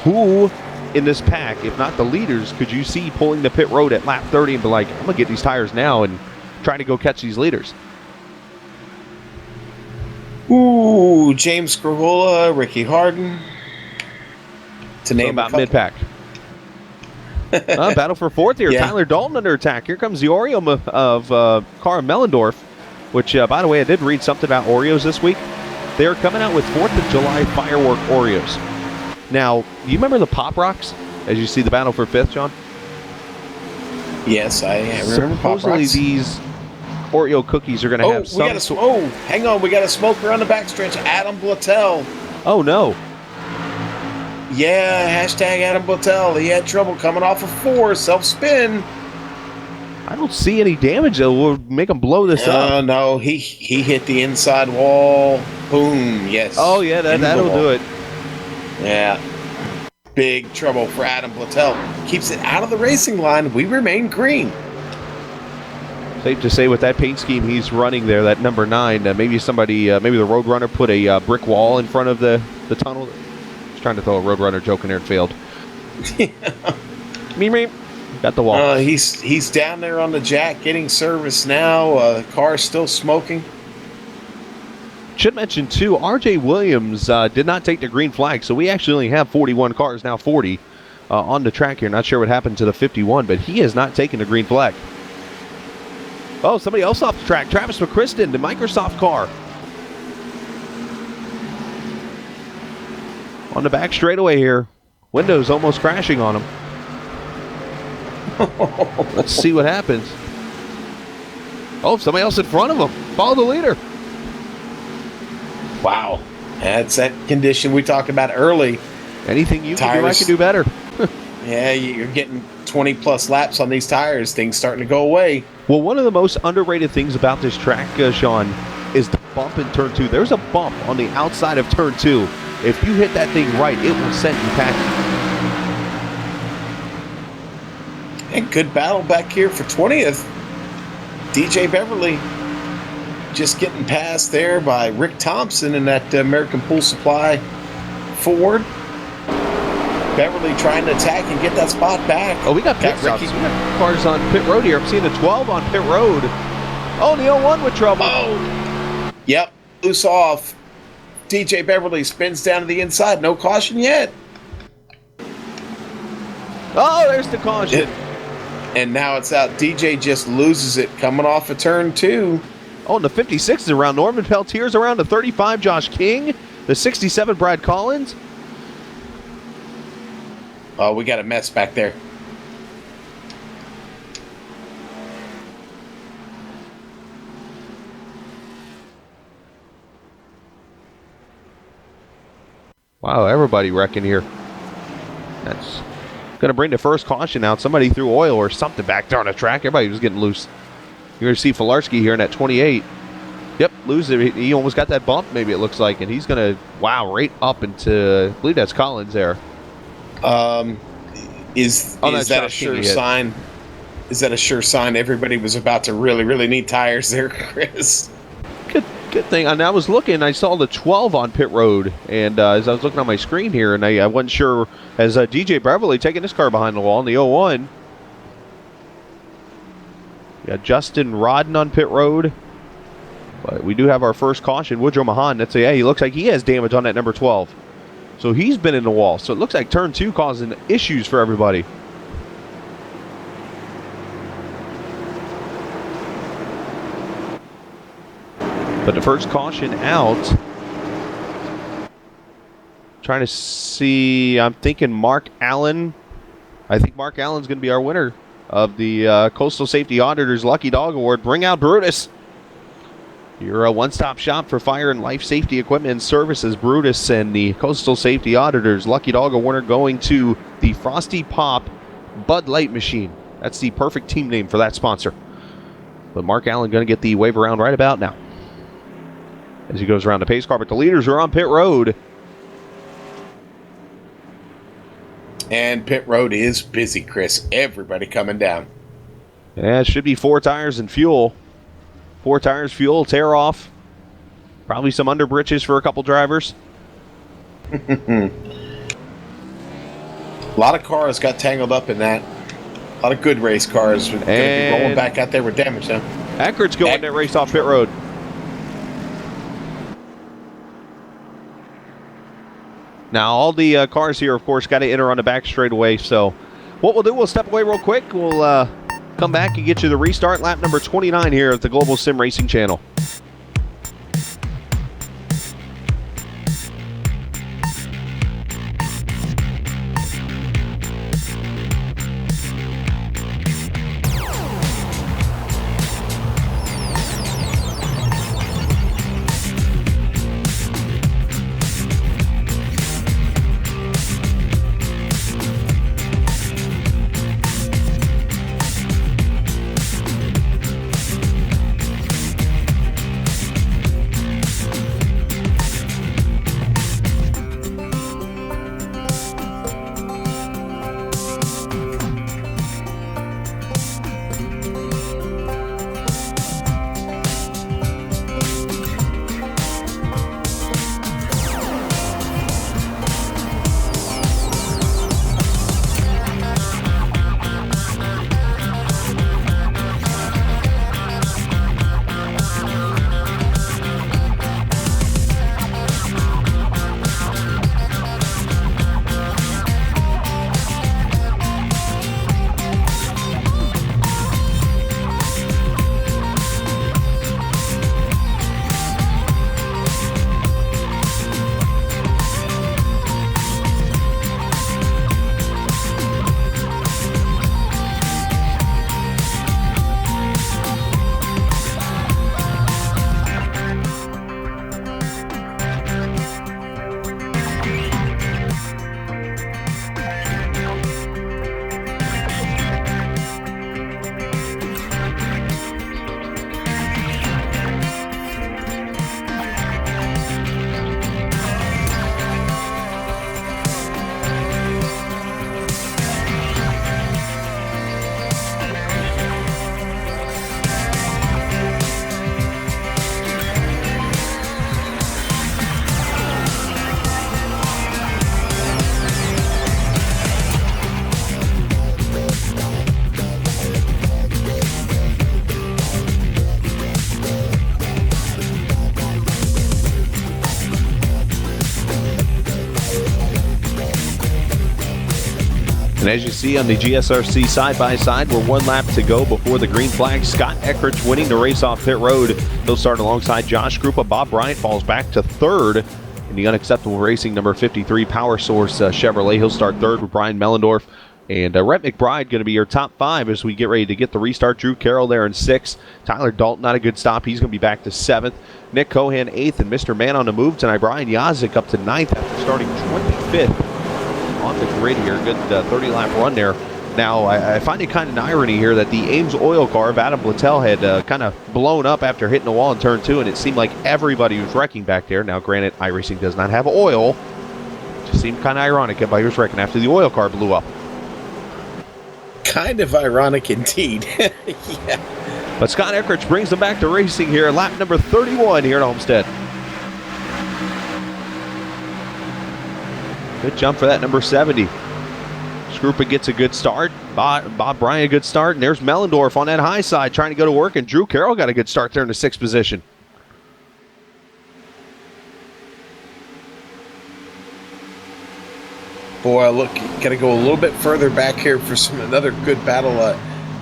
Who in this pack, if not the leaders, could you see pulling the pit road at lap 30 and be like, I'm going to get these tires now and try to go catch these leaders? Ooh, James Krahula, Ricky Harden. To name about mid-pack. Battle for fourth here. Yeah. Tyler Dalton under attack. Here comes the Oreo of Cara Mellendorf, which, by the way, I did read something about Oreos this week. They're coming out with 4th of July firework Oreos. Now, do you remember the Pop Rocks as you see the battle for 5th, John? Yes, I remember Pop Supposedly Rocks. These Oreo cookies are going to have some... hang on. We got a smoker on the backstretch. Adam Blattel. Oh, no. Yeah, hashtag Adam Blattel. He had trouble coming off of 4, self-spin. I don't see any damage that will make him blow this up. No, he hit the inside wall. Boom, yes. Oh, yeah, that'll do it. Yeah. Big trouble for Adam Plattel. Keeps it out of the racing line. We remain green. Safe to say with that paint scheme he's running there, that number 9, maybe somebody, maybe the Roadrunner put a brick wall in front of the tunnel. I was trying to throw a Roadrunner joke in there and failed. Meep. Got the wall. He's down there on the jack getting service now. The car's still smoking. Should mention, too, R.J. Williams did not take the green flag, so we actually only have 41 cars, now 40, on the track here. Not sure what happened to the 51, but he has not taken the green flag. Oh, somebody else off the track. Travis McChristen, the Microsoft car. On the back straightaway here. Windows almost crashing on him. Let's see what happens. Oh, somebody else in front of him. Follow the leader. Wow. That's that condition we talked about early. Anything you can do, I can do better. Yeah, you're getting 20-plus laps on these tires. Things starting to go away. Well, one of the most underrated things about this track, Sean, is the bump in Turn 2. There's a bump on the outside of Turn 2. If you hit that thing right, it will send you packing. And good battle back here for 20th. DJ Beverly just getting passed there by Rick Thompson in that American Pool Supply Ford. Beverly trying to attack and get that spot back. Oh, we got pit stops. We got cars on pit road here. I'm seeing the 12 on pit road. Oh, the 01 with trouble. Oh, yep, loose off. DJ Beverly spins down to the inside. No caution yet. Oh, there's the caution. And now it's out. DJ just loses it coming off of turn 2. Oh, and the 56 is around. Norman Peltier's around. The 35, Josh King. The 67, Brad Collins. Oh, we got a mess back there. Wow, everybody wrecking here. That's going to bring the first caution out. Somebody threw oil or something back there on the track. Everybody was getting loose. You're going to see Filarski here in that 28. Yep, lose it. He almost got that bump, maybe it looks like, and he's going to, wow, right up into, I believe that's Collins there. Is that a sure sign? Is that a sure sign everybody was about to really, really need tires there, Chris? Good thing. And I was looking, I saw the 12 on pit road, and as I was looking on my screen here, and I wasn't sure, as DJ Beverly taking his car behind the wall in the 01. We got Justin Rodden on pit road. But we do have our first caution. Woodrow Mahan, that's he looks like he has damage on that number 12. So he's been in the wall. So it looks like turn 2 causing issues for everybody. But the first caution out. Trying to see, I'm thinking Mark Allen. I think Mark Allen's going to be our winner of the Coastal Safety Auditors Lucky Dog Award. Bring out Brutus. You're a one-stop shop for fire and life safety equipment and services. Brutus and the Coastal Safety Auditors Lucky Dog Award going to the Frosty Pop Bud Light Machine. That's the perfect team name for that sponsor. But Mark Allen going to get the wave around right about now as he goes around the pace car. But the leaders are on pit road. And pit road is busy, Chris. Everybody coming down. Yeah, it should be 4 tires and fuel. 4 tires, fuel, tear off. Probably some under britches for a couple drivers. A lot of cars got tangled up in that. A lot of good race cars are going to be rolling back out there with damage now. Eckert's going that race off pit road. Now, all the cars here, of course, got to enter on the back straightaway. So what we'll do, we'll step away real quick. We'll come back and get you the restart lap number 29 here at the Global Sim Racing Channel. And as you see on the GSRC side-by-side, we're 1 lap to go before the green flag. Scott Eckrich winning the race off pit road. He'll start alongside Josh Krupa. Bob Bryant falls back to 3rd in the Unacceptable Racing number 53 Power Source Chevrolet. He'll start 3rd with Brian Mellendorf. And Rhett McBride going to be your top 5 as we get ready to get the restart. Drew Carroll there in 6th. Tyler Dalton, not a good stop. He's going to be back to 7th. Nick Cohan 8th. And Mr. Man on the move tonight, Brian Yazik up to 9th after starting 25th on the grid here. Good 30-lap run there. Now, I find it kind of an irony here that the Ames oil car of Adam Blattel had kind of blown up after hitting the wall in turn 2, and it seemed like everybody was wrecking back there. Now, granted, iRacing does not have oil. It just seemed kind of ironic everybody was wrecking after the oil car blew up. Kind of ironic indeed. Yeah. But Scott Eckrich brings them back to racing here, lap number 31 here at Homestead. Good jump for that number 70. Skrupa gets a good start. Bob Bryant a good start. And there's Mellendorf on that high side trying to go to work. And Drew Carroll got a good start there in the 6th position. Boy, look, got to go a little bit further back here for another good battle.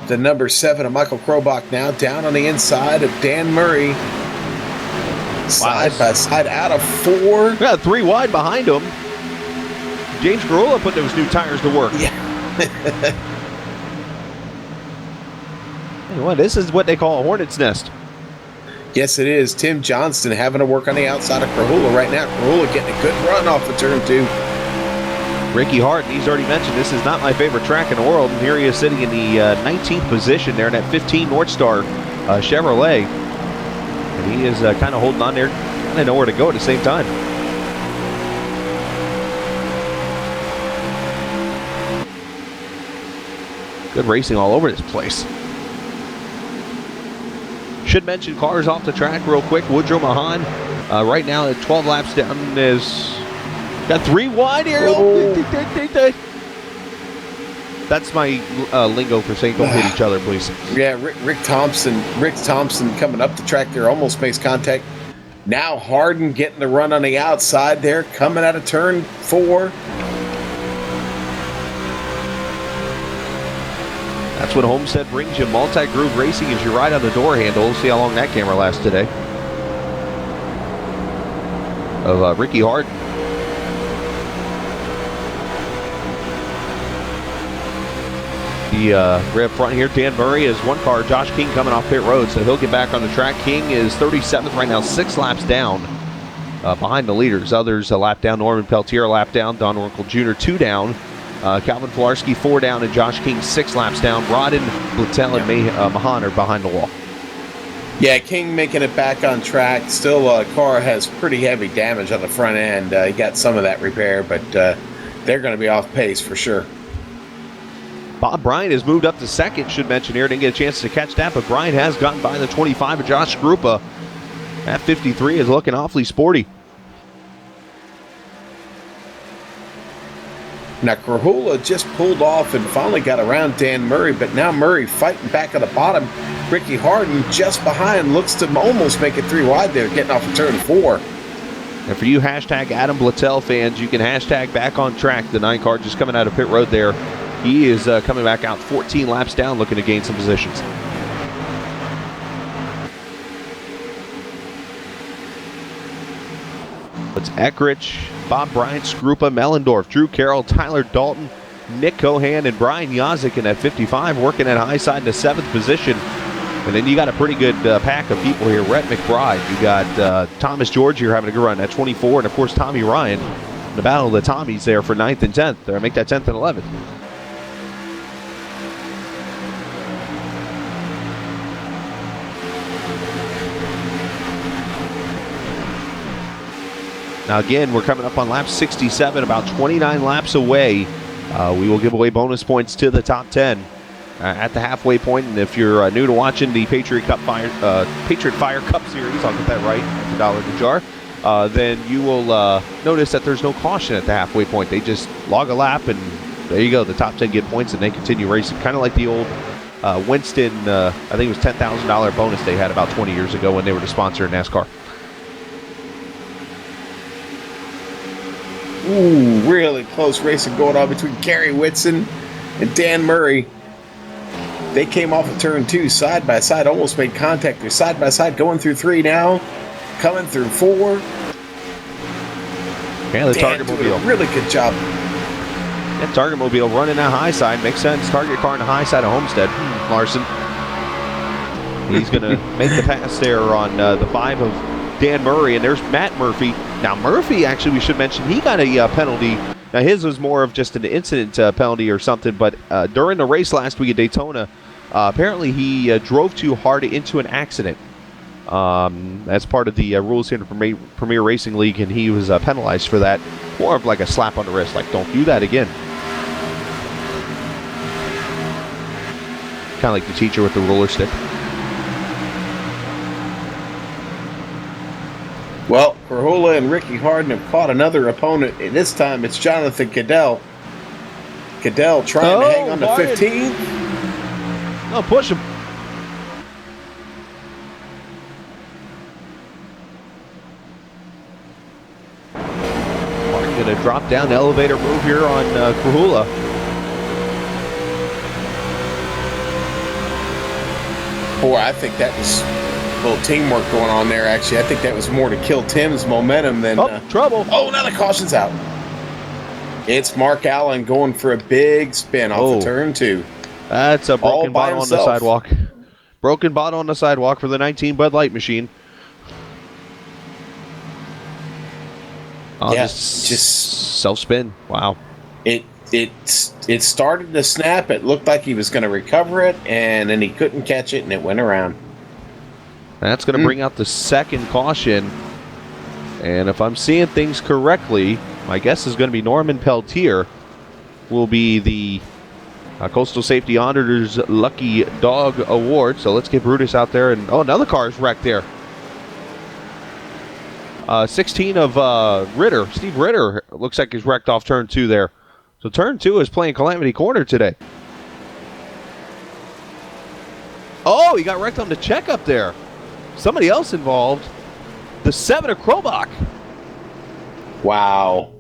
The number 7 of Michael Krobach now down on the inside of Dan Murray. Side by side out of 4. Yeah, 3 wide behind him. James Garola put those new tires to work. Yeah. Anyway, this is what they call a hornet's nest. Yes, it is. Tim Johnston having to work on the outside of Krahula right now. Krahula getting a good run off the turn 2. Ricky Harden, he's already mentioned this is not my favorite track in the world, and here he is sitting in the 19th position there in that 15 North Star Chevrolet. And he is kind of holding on there. Kind of know where to go at the same time. Good racing all over this place. Should mention cars off the track real quick. Woodrow Mahan right now at 12 laps down is got 3 wide here. Oh. That's my lingo for saying don't hit each other, please. Yeah, Rick Thompson coming up the track there almost makes contact. Now Harden getting the run on the outside there, coming out of turn 4. That's what Homestead brings you. Multi-groove racing as you ride on the door handle. We'll see how long that camera lasts today. Of Ricky Harden. The right up front here, Dan Murray is 1 car. Josh King coming off pit road, so he'll get back on the track. King is 37th right now, 6 laps down behind the leaders. Others a lap down. Norman Peltier a lap down. Don Oracle Jr. 2 down. Calvin Filarski 4 down, and Josh King 6 laps down. Rodden, Blattel, and Mahan are behind the wall. Yeah, King making it back on track. Still, car has pretty heavy damage on the front end. He got some of that repair, but they're going to be off pace for sure. Bob Bryant has moved up to 2nd, should mention here. Didn't get a chance to catch that, but Bryant has gotten by the 25 of Josh Skrupa. That 53 is looking awfully sporty. Now, Krahula just pulled off and finally got around Dan Murray, but now Murray fighting back at the bottom. Ricky Harden just behind, looks to almost make it 3 wide there, getting off of turn 4. And for you hashtag Adam Blattel fans, you can hashtag back on track. The 9 car just coming out of pit road there. He is coming back out 14 laps down, looking to gain some positions. It's Eckrich, Bob Bryant, Skrupa, Mellendorf, Drew Carroll, Tyler Dalton, Nick Cohan, and Brian Yazik in that 55, working at high side in the 7th position. And then you got a pretty good pack of people here. Rhett McBride, you got Thomas George here having a good run at 24, and of course Tommy Ryan. The battle of the Tommies there for 9th and 10th. Make that 10th and 11th. Now again, we're coming up on lap 67, about 29 laps away. We will give away bonus points to the top 10 at the halfway point. And if you're new to watching the Patriot Fire Cup Series, I'll get that right, $1 in the jar, then you will notice that there's no caution at the halfway point. They just log a lap, and there you go. The top 10 get points, and they continue racing. Kind of like the old Winston, I think it was $10,000 bonus they had about 20 years ago when they were the sponsor of NASCAR. Ooh, really close racing going on between Gary Whitson and Dan Murray. They came off of turn 2 side by side, almost made contact. They're side by side, going through 3 now, coming through 4. Yeah, the Dan Target doing Mobile. a really good job. That Target Mobile running that high side. Makes sense. Target car on the high side of Homestead. Larson. He's going to make the pass there on the 5 of Dan Murray. And there's Matt Murphy. Now, Murphy, actually, we should mention, he got a penalty. Now, his was more of just an incident penalty or something. But during the race last week at Daytona, apparently he drove too hard into an accident. As part of the rules here in the Premier Racing League, and he was penalized for that. More of like a slap on the wrist, like, don't do that again. Kind of like the teacher with the roller stick. Well, Corhola and Ricky Harden have caught another opponent. This time it's Jonathan Cadell. Cadell trying to hang on to Harden. 15. No, push him. Going to drop down the elevator move here on Corhola. Boy, I think that was a little teamwork going on there, actually. I think that was more to kill Tim's momentum than... Trouble. Oh, now the caution's out. It's Mark Allen going for a big spin off of turn 2. That's a broken bottle on the himself. sidewalk. Broken bottle on the sidewalk for the 19 Bud Light machine. Oh, yeah, just self-spin. Wow. It started to snap. It looked like he was going to recover it, and then he couldn't catch it, and it went around. That's going to bring out the second caution. And if I'm seeing things correctly, my guess is going to be Norman Peltier will be the Coastal Safety Auditors Lucky Dog Award. So let's get Brutus out there. And another car is wrecked there. 16 of Ritter. Steve Ritter looks like he's wrecked off turn 2 there. So turn 2 is playing Calamity Corner today. Oh, he got wrecked on the checkup there. Somebody else involved. The 7 of Krobach. Wow.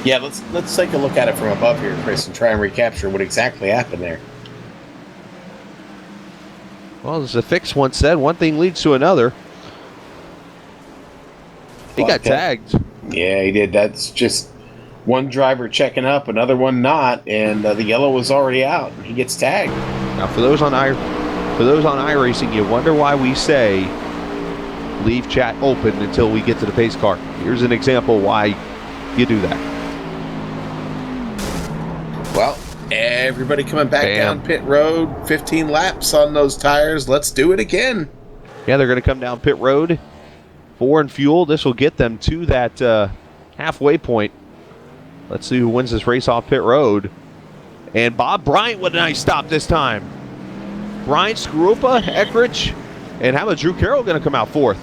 Yeah, let's take a look at it from above here, Chris, and try and recapture what exactly happened there. Well, as the fix once said, one thing leads to another. He got tagged. Yeah, he did. That's just one driver checking up, another one not, and the yellow was already out. He gets tagged. Now, for those on iRacing, you wonder why we say leave chat open until we get to the pace car. Here's an example why you do that. Well, everybody coming back down pit road. 15 laps on those tires. Let's do it again. Yeah, they're going to come down pit road. 4 in fuel. This will get them to that halfway point. Let's see who wins this race off pit road. And Bob Bryant with a nice stop this time. Bryant, Skarupa, Eckrich, and how about Drew Carroll going to come out 4th?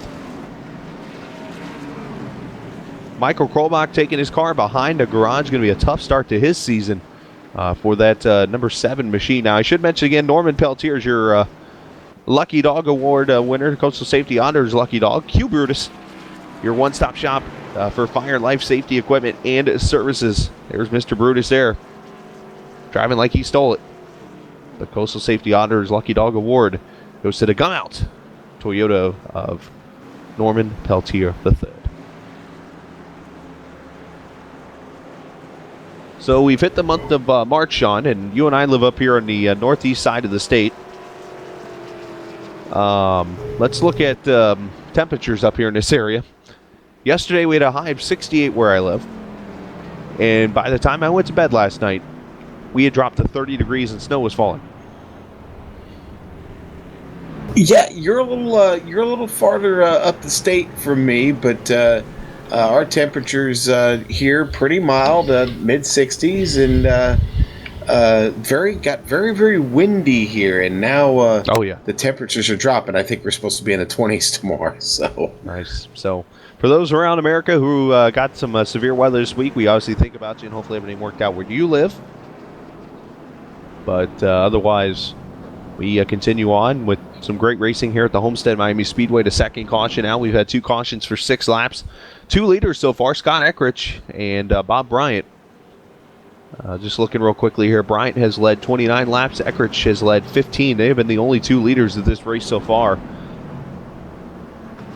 Michael Krolbach taking his car behind the garage. Going to be a tough start to his season for that number 7 machine. Now, I should mention again, Norman Peltier is your Lucky Dog Award winner, Coastal Safety Honors Lucky Dog. Q Brutus, your one-stop shop for fire and life safety equipment and services. There's Mr. Brutus there, driving like he stole it. The Coastal Safety Honors Lucky Dog Award goes to the Gun Out Toyota of Norman Peltier III. So we've hit the month of March, Sean, and you and I live up here on the northeast side of the state. Let's look at temperatures up here in this area. Yesterday we had a high of 68 where I live, and by the time I went to bed last night, we had dropped to 30 degrees and snow was falling. Yeah, you're a little farther up the state from me, but our temperatures here pretty mild, mid 60s, and very windy here. And now, the temperatures are dropping. I think we're supposed to be in the 20s tomorrow. So nice. So for those around America who got some severe weather this week, we obviously think about you, and hopefully everything worked out where you live. But otherwise, we continue on with some great racing here at the Homestead Miami Speedway. The second caution out. We've had 2 cautions for 6 laps. 2 leaders so far, Scott Eckrich and Bob Bryant. Just looking real quickly here, Bryant has led 29 laps. Eckrich has led 15. They have been the only two leaders of this race so far.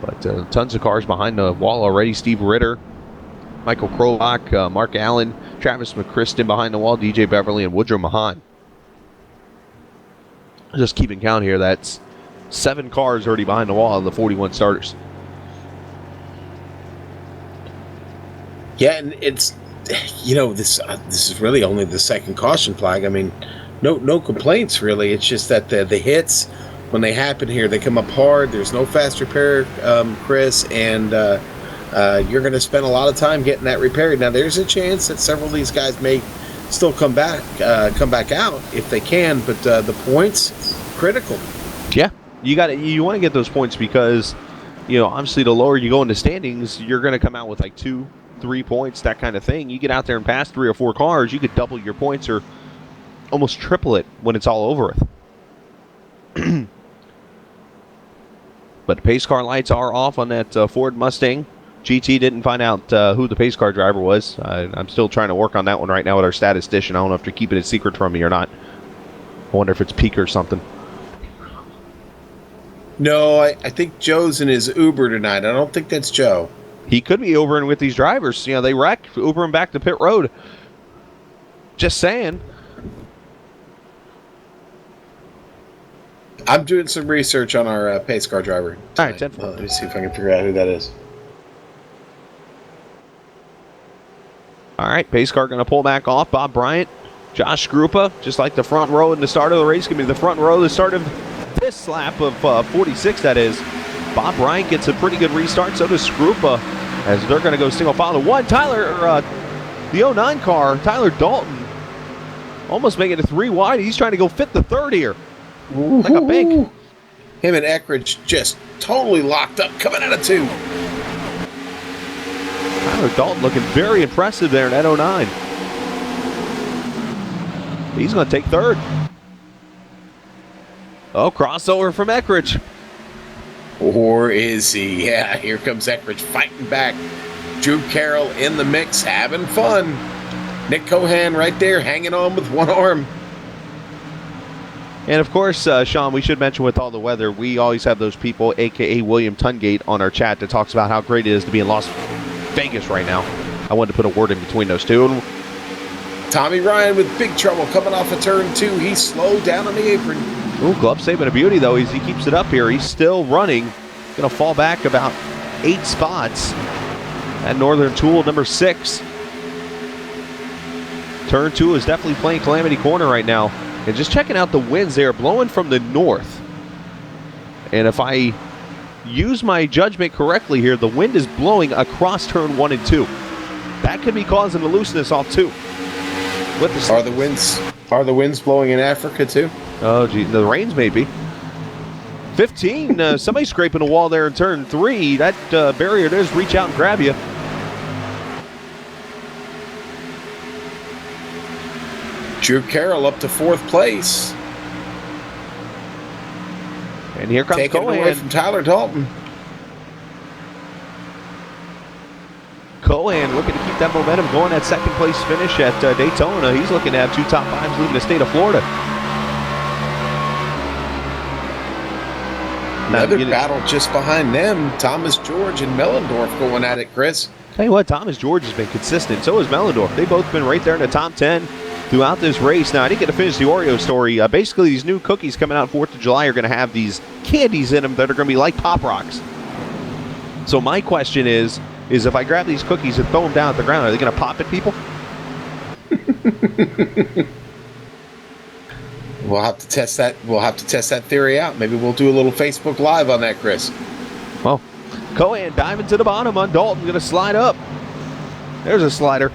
But tons of cars behind the wall already. Steve Ritter, Michael Krolak, Mark Allen, Travis McChristen behind the wall, DJ Beverly, and Woodrow Mahan. Just keeping count here, that's 7 cars already behind the wall of the 41 starters. Yeah, and it's, this is really only the second caution flag. I mean, no complaints really. It's just that the hits, when they happen here, they come up hard. There's no fast repair, Chris, and you're going to spend a lot of time getting that repaired. Now, there's a chance that several of these guys may still come back out if they can, but the points, critical. Yeah, you want to get those points because, obviously the lower you go in the standings, you're going to come out with like 2-3 points, that kind of thing. You get out there and pass 3 or 4 cars, you could double your points or almost triple it when it's all over with. But the pace car lights are off on that Ford Mustang. GT didn't find out who the pace car driver was. I'm still trying to work on that one right now with our statistician. I don't know if they're keeping it secret from me or not. I wonder if it's Peak or something. No, I think Joe's in his Uber tonight. I don't think that's Joe. He could be Ubering with these drivers. They wreck, Uber him back to pit road. Just saying. I'm doing some research on our pace car driver tonight. All right, 10 Let me see if I can figure out who that is. All right, pace car going to pull back off. Bob Bryant, Josh Grupa, just like the front row in the start of the race, going to be the front row the start of this lap of 46, that is. Bob Bryant gets a pretty good restart, so does Grupa, as they're going to go single file to one. Tyler, the 09 car, Tyler Dalton, almost making it 3 wide. He's trying to go fit the third here. Like a bank. Him and Eckrich just totally locked up coming out of 2. Tyler Dalton looking very impressive there in that 09. He's going to take third. Oh, crossover from Eckrich. Or is he? Yeah, here comes Eckrich fighting back. Drew Carroll in the mix, having fun. Nick Cohan right there, hanging on with one arm. And of course, Sean, we should mention with all the weather, we always have those people, a.k.a. William Tungate, on our chat that talks about how great it is to be in Las Vegas right now. I wanted to put a word in between those two. Tommy Ryan with big trouble coming off of turn 2. He's slowed down on the apron. Ooh, glove saving a beauty, though, as he keeps it up here. He's still running. Going to fall back about 8 spots at Northern Tool, number 6. Turn 2 is definitely playing Calamity Corner right now. And just checking out the winds, they are blowing from the north. And if I use my judgment correctly here, the wind is blowing across turn 1 and 2. That could be causing the looseness off 2. With the Are the winds blowing in Africa too? Oh, gee, the rains maybe. 15, somebody scraping a wall there in turn 3. That barrier does reach out and grab you. Drew Carroll up to 4th place. And here comes Taking Cohan. it away from Tyler Dalton. Cohan looking to keep that momentum going. That 2nd place finish at Daytona. He's looking to have 2 top 5s leaving the state of Florida. Another battle just behind them. Thomas George and Mellendorf going at it, Chris. Tell you what, Thomas George has been consistent. So has Mellendorf. They've both been right there in the top 10 throughout this race. Now, I didn't get to finish the Oreo story. Basically, these new cookies coming out 4th of July are going to have these candies in them that are going to be like Pop Rocks. So my question is if I grab these cookies and throw them down at the ground, are they going to pop at people? We'll have to test that. We'll have to test that theory out. Maybe we'll do a little Facebook Live on that, Chris. Well, Cohan diving to the bottom on Dalton, going to slide up. There's a slider.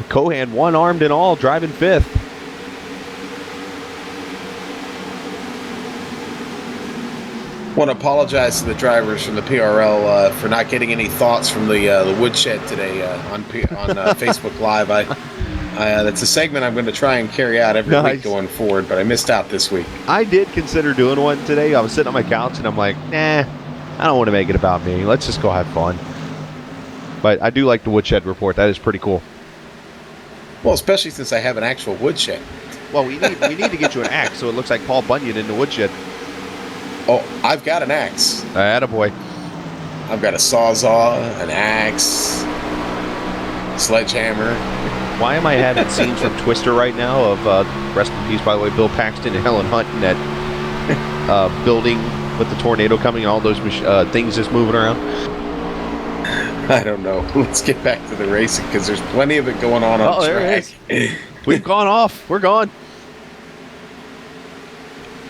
Cohan one-armed and all, driving 5th. Want to apologize to the drivers from the PRL for not getting any thoughts from the woodshed today on Facebook Live. That's a segment I'm going to try and carry out every week going forward, but I missed out this week. I did consider doing one today. I was sitting on my couch and I'm like, nah, I don't want to make it about me. Let's just go have fun. But I do like the woodshed report. That is pretty cool. Well, especially since I have an actual woodshed. Well, we need to get you an axe, so it looks like Paul Bunyan in the woodshed. Oh, I've got an axe. Attaboy. I've got a sawzall, an axe, sledgehammer. Why am I having scenes from Twister right now of, rest in peace, by the way, Bill Paxton and Helen Hunt in that building with the tornado coming and all those things just moving around? I don't know. Let's get back to the racing because there's plenty of it going on the track. We've gone off. We're gone.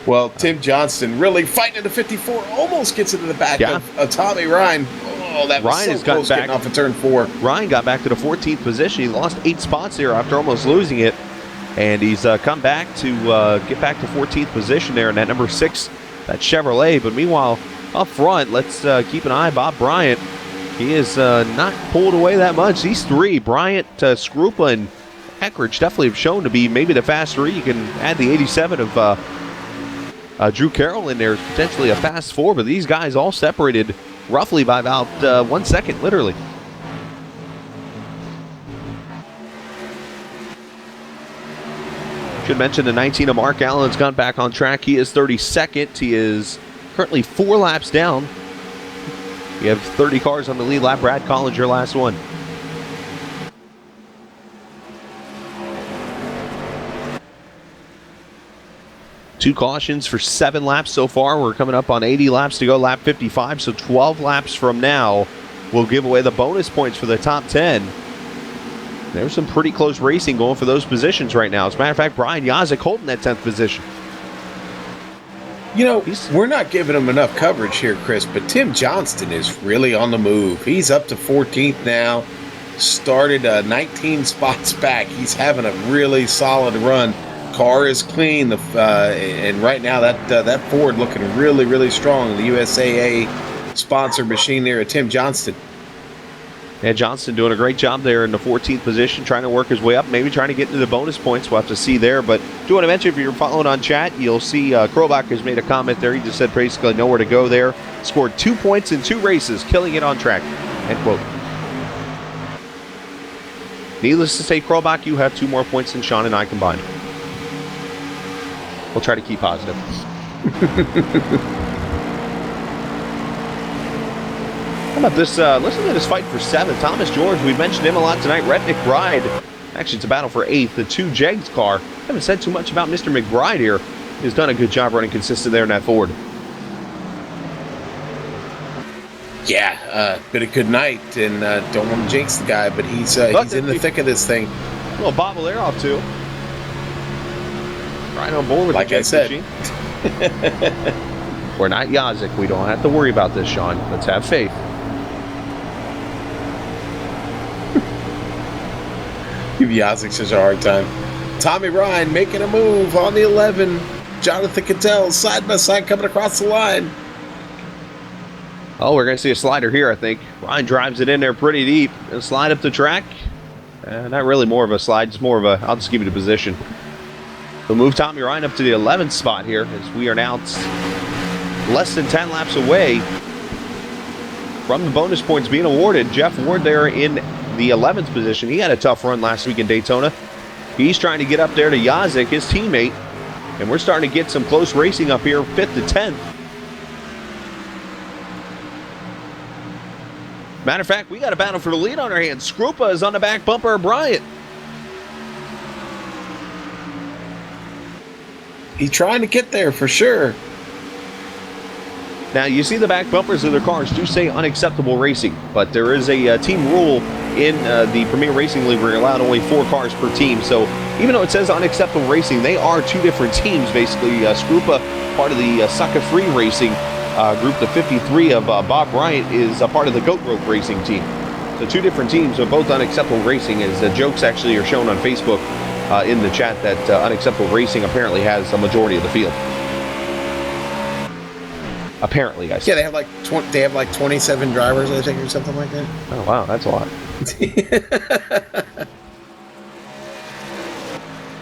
Well, Tim Johnston really fighting into 54, almost gets into the back of Tommy Ryan. Oh, that was Ryan so close getting off of turn 4. Ryan got back to the 14th position. He lost 8 spots there after almost losing it, and he's come back to get back to 14th position there in that number 6, that Chevrolet. But meanwhile, up front, let's keep an eye on Bob Bryant. He is not pulled away that much. These 3, Bryant, Skrupa, and Eckridge, definitely have shown to be maybe the fast 3. You can add the 87 of Drew Carroll in there, potentially a fast 4, but these guys all separated roughly by about 1 second, literally. Should mention the 19 of Mark Allen's gone back on track. He is 32nd. He is currently 4 laps down. You have 30 cars on the lead lap. Brad Collins, your last one. Two cautions for 7 laps so far. We're coming up on 80 laps to go, lap 55. So 12 laps from now, we'll give away the bonus points for the top 10. There's some pretty close racing going for those positions right now. As a matter of fact, Brian Yazik holding that 10th position. You know, we're not giving him enough coverage here, Chris, but Tim Johnston is really on the move. He's up to 14th now. Started 19 spots back. He's having a really solid run. Car is clean, and right now that Ford looking really, really strong. The USAA sponsored machine there at Tim Johnston. Yeah, Johnston doing a great job there in the 14th position, trying to work his way up, maybe trying to get into the bonus points. We'll have to see there. But do want to mention, if you're following on chat, you'll see Krobach has made a comment there. He just said basically nowhere to go there. Scored 2 points in 2 races, killing it on track. End quote. Needless to say, Krobach, you have 2 more points than Sean and I combined. We'll try to keep positive. How about this? Listen to this fight for 7. Thomas George, we mentioned him a lot tonight. Rhett McBride. Actually, it's a battle for 8th. The 2 Jegs car. Haven't said too much about Mr. McBride here. He's done a good job running consistent there in that Ford. Yeah, been a good night, and don't want to jinx the guy, but he's in the thick of this thing. A little Bob Valero, too. Right on board with like the I said. Machine. We're not Yazik. We don't have to worry about this, Sean. Let's have faith. Give Yazik such a hard time. Tommy Ryan making a move on the 11. Jonathan Cattell side by side coming across the line. Oh, we're going to see a slider here, I think. Ryan drives it in there pretty deep. And slide up the track. Not really more of a slide, just more of a, I'll just give you the position. We'll move Tommy Ryan up to the 11th spot here as we are now less than 10 laps away from the bonus points being awarded. Jeff Ward there in the 11th position. He had a tough run last week in Daytona. He's trying to get up there to Yazik, his teammate. And we're starting to get some close racing up here, 5th to 10th. Matter of fact, we got a battle for the lead on our hands. Skrupa is on the back bumper of Bryant. He's trying to get there for sure. Now, you see the back bumpers of their cars do say unacceptable racing, but there is a team rule in the Premier Racing League where you're allowed only 4 cars per team. So even though it says unacceptable racing, they are 2 different teams, basically. Skrupa, part of the Succa Free Racing group, the 53 of Bob Bryant, is a part of the Goat Rope Racing team. So 2 different teams are both unacceptable racing, as the jokes actually are shown on Facebook in the chat that unacceptable racing apparently has a majority of the field. Apparently, guys. Yeah, they have like 27 drivers, I think, or something like that. Oh wow, that's a lot.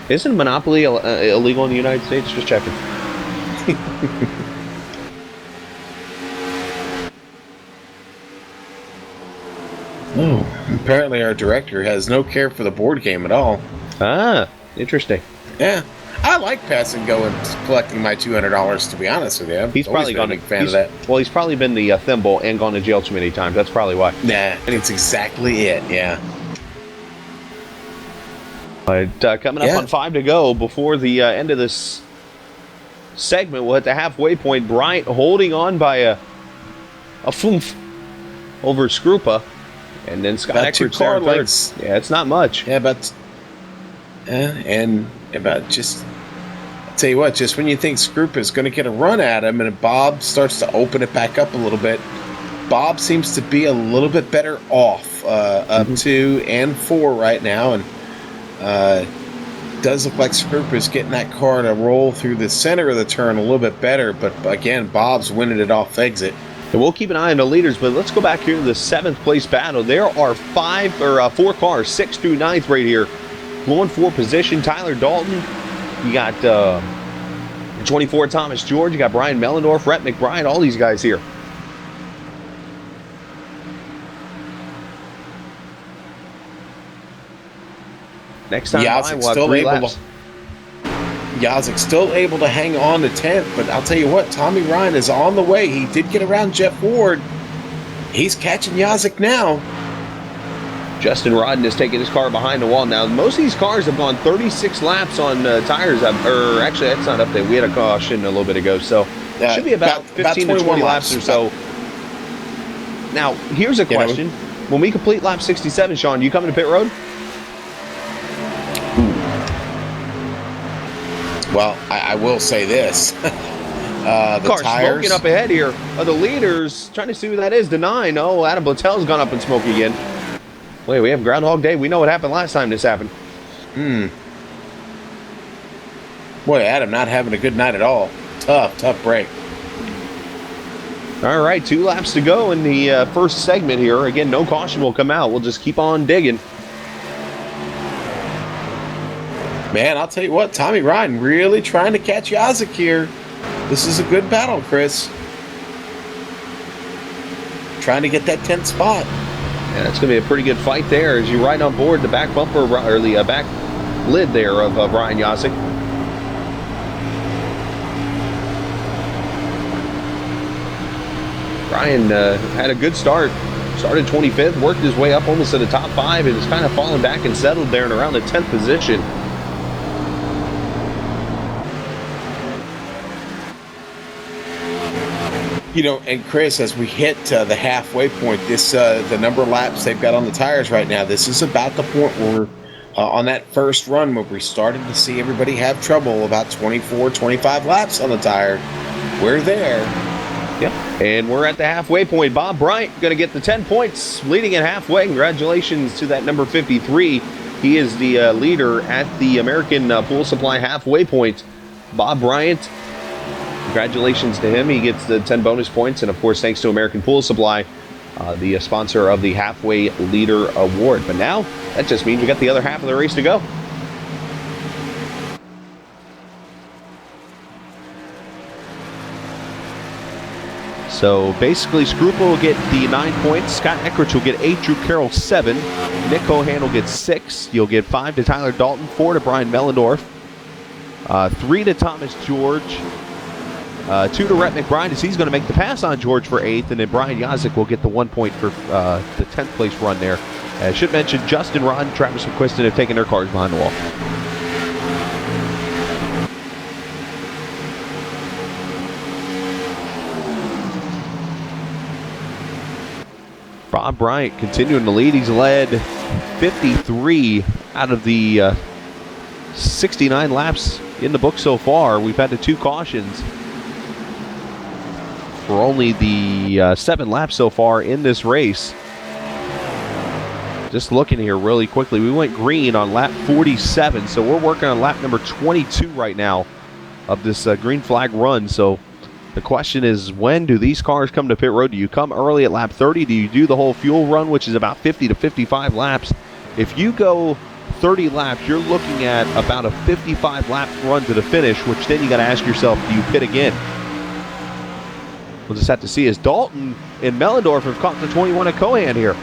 Isn't Monopoly illegal in the United States? Just checking. Oh. Apparently, our director has no care for the board game at all. Ah, interesting. Yeah, I like Pass and Go and collecting my $200. To be honest with you, He's probably been a big fan of that. Well, he's probably been the thimble and gone to jail too many times. That's probably why. Nah, and it's exactly it. Yeah. But coming up on 5 to go before the end of this segment, we'll hit the halfway point. Bryant holding on by a foof over Scrupa, and then Scott About 2 Eckert's there car in third. lengths. Yeah, it's not much. Yeah, but and about just. I'll tell you what, just when you think Scrupa is going to get a run at him, and Bob starts to open it back up a little bit, Bob seems to be a little bit better off, up 2 and 4 right now, and does look like Scrupa is getting that car to roll through the center of the turn a little bit better, but again, Bob's winning it off exit. And we'll keep an eye on the leaders, but let's go back here to the 7th place battle. There are 4 cars, 6 through 9th right here, going for position. Tyler Dalton, you got 24 Thomas George, you got Brian Mellendorf, Rhett McBride, all these guys here. Next time by, we'll have 3 laps. Yazik's still able to hang on to 10th, but I'll tell you what, Tommy Ryan is on the way. He did get around Jeff Ward. He's catching Yazik now. Justin Rodden is taking his car behind the wall. Now, most of these cars have gone 36 laps on tires. Or actually, that's not updated. We had a caution a little bit ago, so it should be about 15 to 20 laps or so. Now, here's a question. When we complete lap 67, Sean, you coming to pit road? Well, I will say this. The car tires smoking up ahead here. The leaders, trying to see who that is. The 9. Oh, Adam Blatel's gone up in smoke again. Wait, we have Groundhog Day. We know what happened last time this happened. Boy, Adam not having a good night at all. Tough break. All right, 2 laps to go in the first segment here. Again, no caution will come out. We'll just keep on digging. Man, I'll tell you what, Tommy Ryan really trying to catch Yazik here. This is a good battle, Chris. Trying to get that 10th spot. Yeah, that's going to be a pretty good fight there as you ride on board the back bumper, or the back lid there of Brian Yazik. Brian had a good start. Started 25th, worked his way up almost to the top 5, and has kind of fallen back and settled there in around the 10th position. You know, and Chris, as we hit the halfway point, this the number of laps they've got on the tires right now, this is about the point where on that first run where we started to see everybody have trouble, about 24, 25 laps on the tire. We're there. Yep. And we're at the halfway point. Bob Bryant going to get the 10 points, leading at halfway. Congratulations to that number 53. He is the leader at the American Pool Supply halfway point. Bob Bryant, congratulations to him. He gets the 10 bonus points. And, of course, thanks to American Pool Supply, the sponsor of the Halfway Leader Award. But now, that just means we got the other half of the race to go. So, basically, Scrupa will get the 9 points. Scott Eckrich will get 8. Drew Carroll, 7. Nick Cohan will get 6. You'll get 5 to Tyler Dalton, 4 to Brian Mellendorf, 3 to Thomas George, 2 to Rhett McBride, as he's going to make the pass on George for 8th, and then Brian Yazik will get the 1 point for the 10th place run there. I should mention Justin Rod and Travis McQuiston have taken their cars behind the wall. Bob Bryant continuing to lead. He's led 53 out of the 69 laps in the book so far. We've had the 2 cautions for only the 7 laps so far in this race. Just looking here really quickly, we went green on lap 47, so we're working on lap number 22 right now of this green flag run. So the question is, when do these cars come to pit road? Do you come early at lap 30? Do you do the whole fuel run, which is about 50 to 55 laps? If you go 30 laps, you're looking at about a 55 lap run to the finish, which then you got to ask yourself, do you pit again? We'll just have to see, as Dalton and Mellendorf have caught the 21 at Cohan here.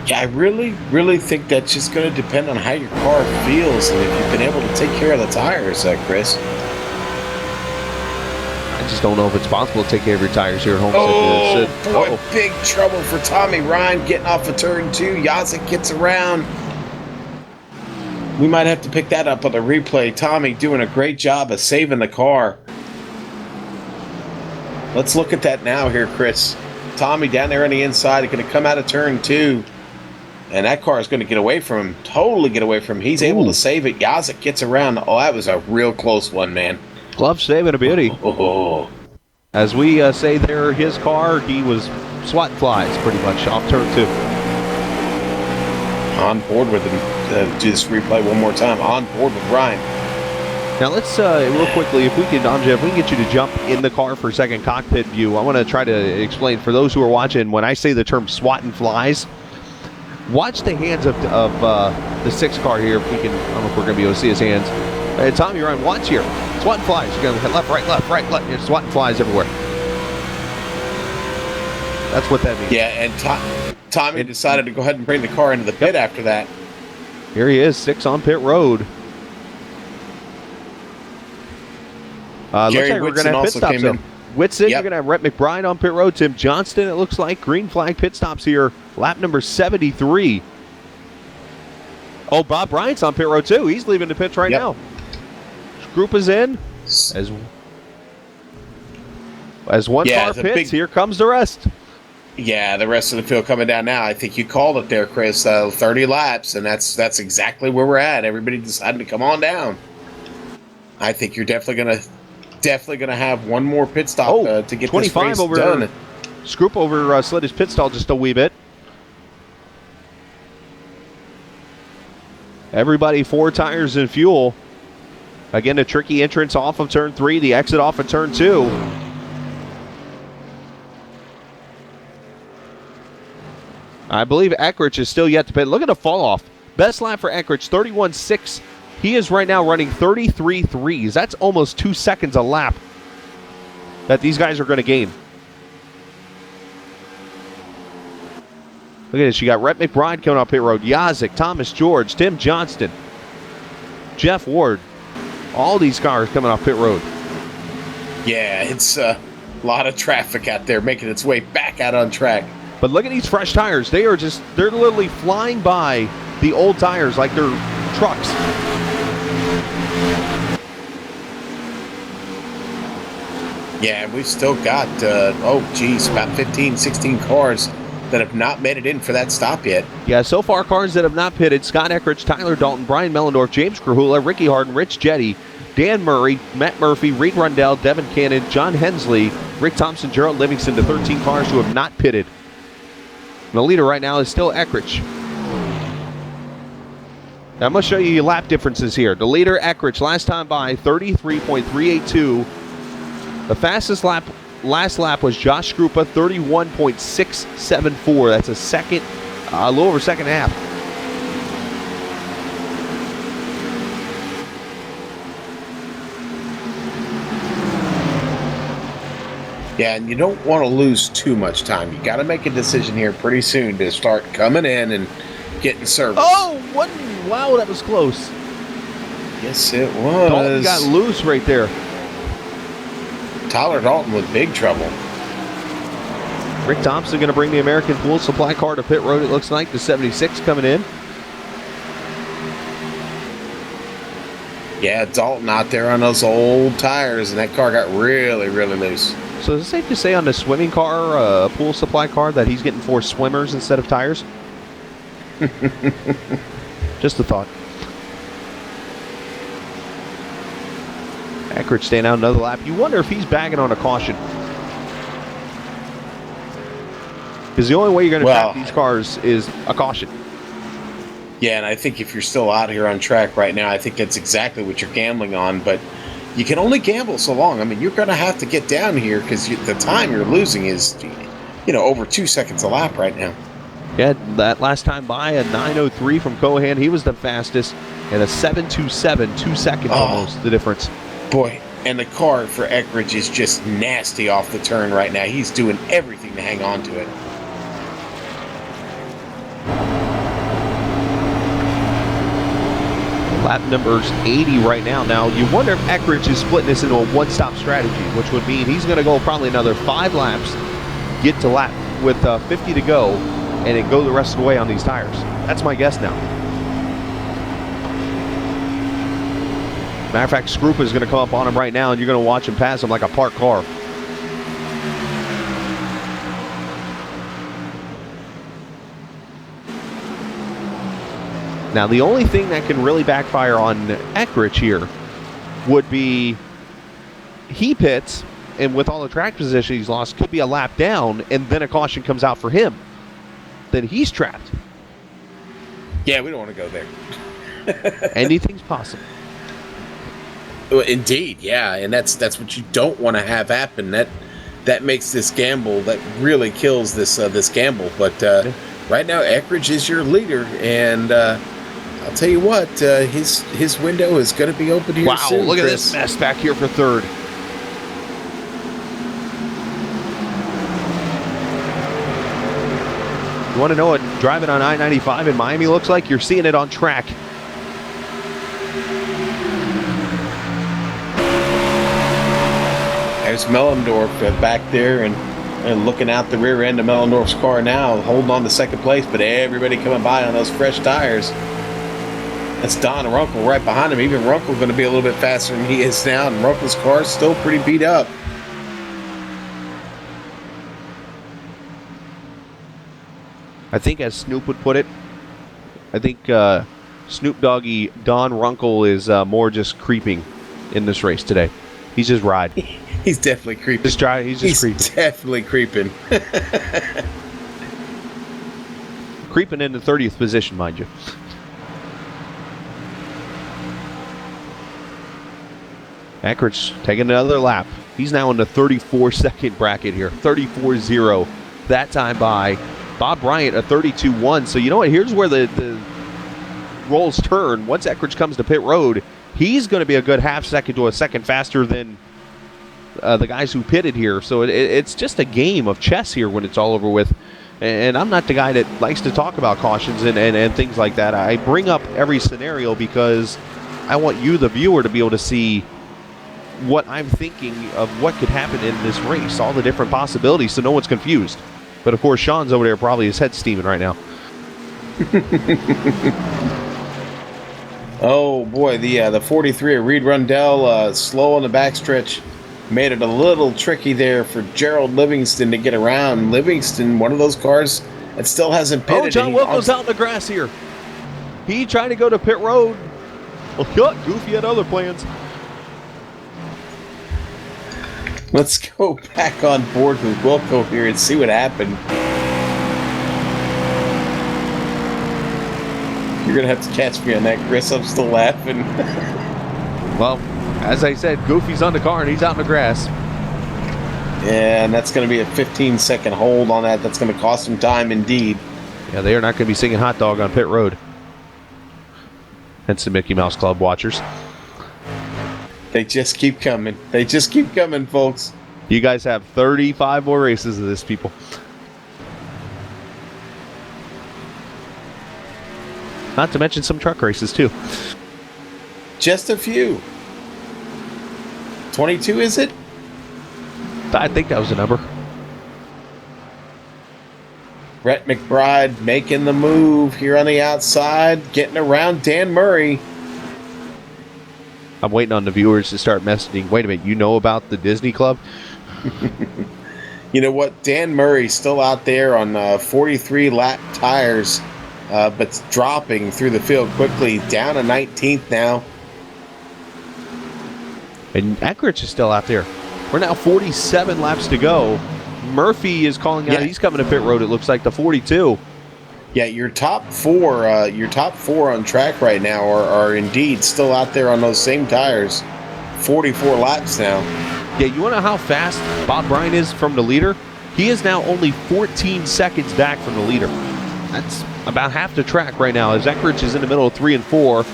Yeah, I really think that's just going to depend on how your car feels and if you've been able to take care of the tires, Chris. I just don't know if it's possible to take care of your tires here at home. Boy, big trouble for Tommy Ryan getting off of turn 2. Yazik gets around. We might have to pick that up on the replay. Tommy doing a great job of saving the car. Let's look at that now here, Chris. Tommy down there on the inside is going to come out of turn 2. And that car is going to get away from him. Totally get away from him. He's able to save it. Yazik gets around. Oh, that was a real close one, man. Glove saving a beauty. As we say there, his car, he was swatting flies pretty much off turn 2. On board with him. Do this replay one more time. On board with Ryan. Now let's real quickly, if we can, Andre, if we can get you to jump in the car for a second, cockpit view. I want to try to explain for those who are watching. When I say the term swatting flies, watch the hands of the 6 car here. If we can, I don't know if we're going to be able to see his hands. Tommy Ryan, watch here. Swatting flies. You're going left, right, left, right, left. You're swatting flies everywhere. That's what that means. Yeah, and Tommy decided to go ahead and bring the car into the pit after that. Here he is, 6 on pit road. Looks like we're going to have pit stops. Whitson, you're going to have Rhett McBride on pit road. Tim Johnston, it looks like. Green flag pit stops here. Lap number 73. Oh, Bob Bryant's on pit road too. He's leaving the pits right now. Group is in. As one car pits, here comes the rest. Yeah, the rest of the field coming down now. I think you called it there, Chris. 30 laps, and that's exactly where we're at. Everybody decided to come on down. I think you're definitely gonna have one more pit stop to get 25 this race over done. Scroop over slid his pit stall just a wee bit. Everybody 4 tires and fuel. Again, a tricky entrance off of turn 3, the exit off of turn 2. I believe Eckrich is still yet to pit. Look at the fall off. Best lap for Eckrich, 31.6. He is right now running 33.3s. That's almost 2 seconds a lap that these guys are going to gain. Look at this. You got Rhett McBride coming up pit road. Yazik, Thomas George, Tim Johnston, Jeff Ward. All these cars coming off pit road. Yeah, it's a lot of traffic out there making its way back out on track. But look at these fresh tires. They're literally flying by the old tires like they're trucks. Yeah, we've still got, about 15, 16 cars that have not made it in for that stop yet. Yeah, so far cars that have not pitted: Scott Eckrich, Tyler Dalton, Brian Mellendorf, James Krahula, Ricky Harden, Rich Jetty, Dan Murray, Matt Murphy, Reed Rundell, Devin Cannon, John Hensley, Rick Thompson, Gerald Livingston, the 13 cars who have not pitted. And the leader right now is still Eckrich. Now I'm going to show you lap differences here. The leader, Eckrich, last time by 33.382. The fastest lap, last lap, was Josh Skrupa, 31.674. That's a little over a second and a half. Yeah, and you don't want to lose too much time. You got to make a decision here pretty soon to start coming in and getting service. Oh, wow, that was close. Yes, it was. Dalton got loose right there. Tyler Dalton with big trouble. Rick Thompson going to bring the American Pool Supply car to pit road, it looks like. The 76 coming in. Yeah, Dalton out there on those old tires, and that car got really, really loose. So is it safe to say on the swimming car, Pool Supply car, that he's getting 4 swimmers instead of tires? Just a thought. Eckrich staying out another lap. You wonder if he's bagging on a caution. Because the only way you're going to track these cars is a caution. Yeah, and I think if you're still out here on track right now, I think that's exactly what you're gambling on. But you can only gamble so long. I mean, you're going to have to get down here because the time you're losing is, over 2 seconds a lap right now. Yeah, that last time by, a 9:03 from Cohan. He was the fastest. And a 7:27, 2 seconds almost, the difference. Boy, and the car for Eckrich is just nasty off the turn right now. He's doing everything to hang on to it. Lap number's 80 right now. Now, you wonder if Eckrich is splitting this into a one-stop strategy, which would mean he's going to go probably another 5 laps, get to lap with 50 to go, and then go the rest of the way on these tires. That's my guess now. Matter of fact, Skrupa is going to come up on him right now, and you're going to watch him pass him like a parked car. Now, the only thing that can really backfire on Eckrich here would be he pits, and with all the track position he's lost, could be a lap down, and then a caution comes out for him. Then he's trapped. Yeah, we don't want to go there. Anything's possible. Well, indeed, yeah, and that's what you don't want to have happen. That makes this gamble, that really kills this gamble. But right now, Eckrich is your leader, and I'll tell you what, his window is going to be open here soon. Wow, look Chris. at this mess back here for third. You want to know what driving on I-95 in Miami looks like? You're seeing it on track. There's Mellendorf back there and looking out the rear end of Mellendorf's car now, holding on to second place, but everybody coming by on those fresh tires. That's Don Runkle right behind him. Even Runkle's going to be a little bit faster than he is now, and Runkle's car is still pretty beat up. I think, as Snoop would put it, I think Snoop Doggy Don Runkle is more just creeping in this race today. He's just riding. He's definitely creeping. He's just creeping. Definitely creeping. Creeping into 30th position, mind you. Eckrich taking another lap. He's now in the 34-second bracket here. 34-0. That time by Bob Bryant, a 32-1. So you know what? Here's where the roles turn. Once Eckrich comes to pit road, he's going to be a good half second to a second faster than the guys who pitted here. So it's just a game of chess here when it's all over with. And I'm not the guy that likes to talk about cautions and things like that. I bring up every scenario because I want you, the viewer, to be able to see what I'm thinking of what could happen in this race, all the different possibilities, so no one's confused. But of course, Sean's over there, probably his head's steaming right now. Oh boy, the 43 of Reed Rundell, slow on the backstretch, made it a little tricky there for Gerald Livingston to get around. Livingston, one of those cars that still hasn't pitted. Oh, John Wilco's out in the grass here. He tried to go to pit road. Well, Goofy had other plans. Let's go back on board with Wilco here and see what happened. You're going to have to catch me on that, Chris. I'm still laughing. Well, as I said, Goofy's on the car and he's out in the grass. Yeah, and that's going to be a 15-second hold on that. That's going to cost him time indeed. Yeah, they are not going to be singing Hot Dog on pit road. Hence the Mickey Mouse Club watchers. They just keep coming. They just keep coming, folks. You guys have 35 more races of this, people. Not to mention some truck races, too. Just a few. 22, is it? I think that was the number. Brett McBride making the move here on the outside, getting around Dan Murray. I'm waiting on the viewers to start messaging. Wait a minute, you know about the Disney Club? You know what? Dan Murray's still out there on 43 lap tires, but dropping through the field quickly, down to 19th now. And Eckrich is still out there. We're now 47 laps to go. Murphy is calling out. He's coming to pit road, it looks like, the 42. Yeah, your top four on track right now are indeed still out there on those same tires. 44 laps now. Yeah, you want to know how fast Bob Bryant is from the leader? He is now only 14 seconds back from the leader. That's about half the track right now, as Eckrich is in the middle of 3 and 4.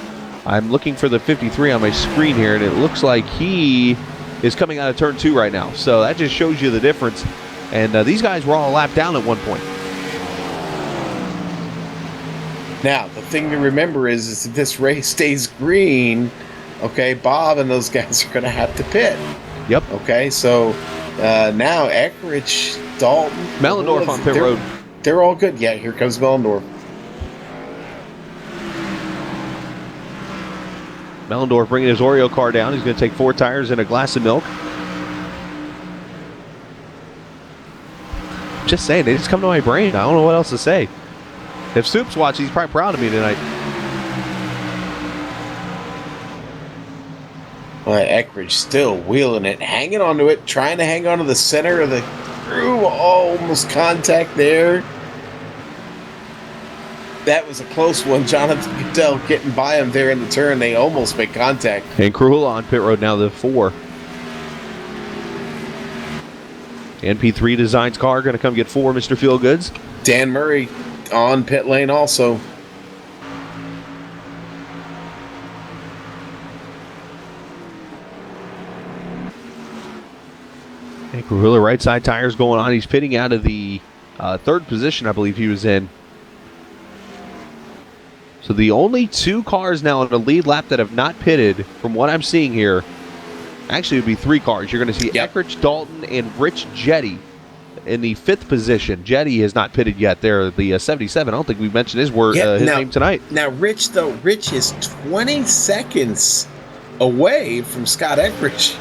I'm looking for the 53 on my screen here, and it looks like he is coming out of turn 2 right now. So that just shows you the difference. And these guys were all a lap down at one point. Now, the thing to remember is if this race stays green, okay, Bob and those guys are going to have to pit. Yep. Okay, so now Eckrich, Dalton, Mellendorf on pit road. They're all good. Yeah, here comes Mellendorf. Mellendorf bringing his Oreo car down. He's going to take 4 tires and a glass of milk. Just saying, they just come to my brain. I don't know what else to say. If Soup's watching, he's probably proud of me tonight. Well, Eckrich still wheeling it, hanging onto it, trying to hang onto the center of the groove. Almost contact there. That was a close one. Jonathan Goodell getting by him there in the turn. They almost make contact. And Krahula on pit road now, the 4. NP3 Designs car going to come get 4, Mr. Feelgoods. Dan Murray on pit lane also. And Krahula right side tires going on. He's pitting out of the 3rd position, I believe he was in. So the only 2 cars now on the lead lap that have not pitted, from what I'm seeing here, actually it would be 3 cars. You're going to see Eckrich, Dalton, and Rich Jetty in the 5th position. Jetty has not pitted yet. They're the 77. I don't think we mentioned his name tonight. Now, Rich is 20 seconds away from Scott Eckrich.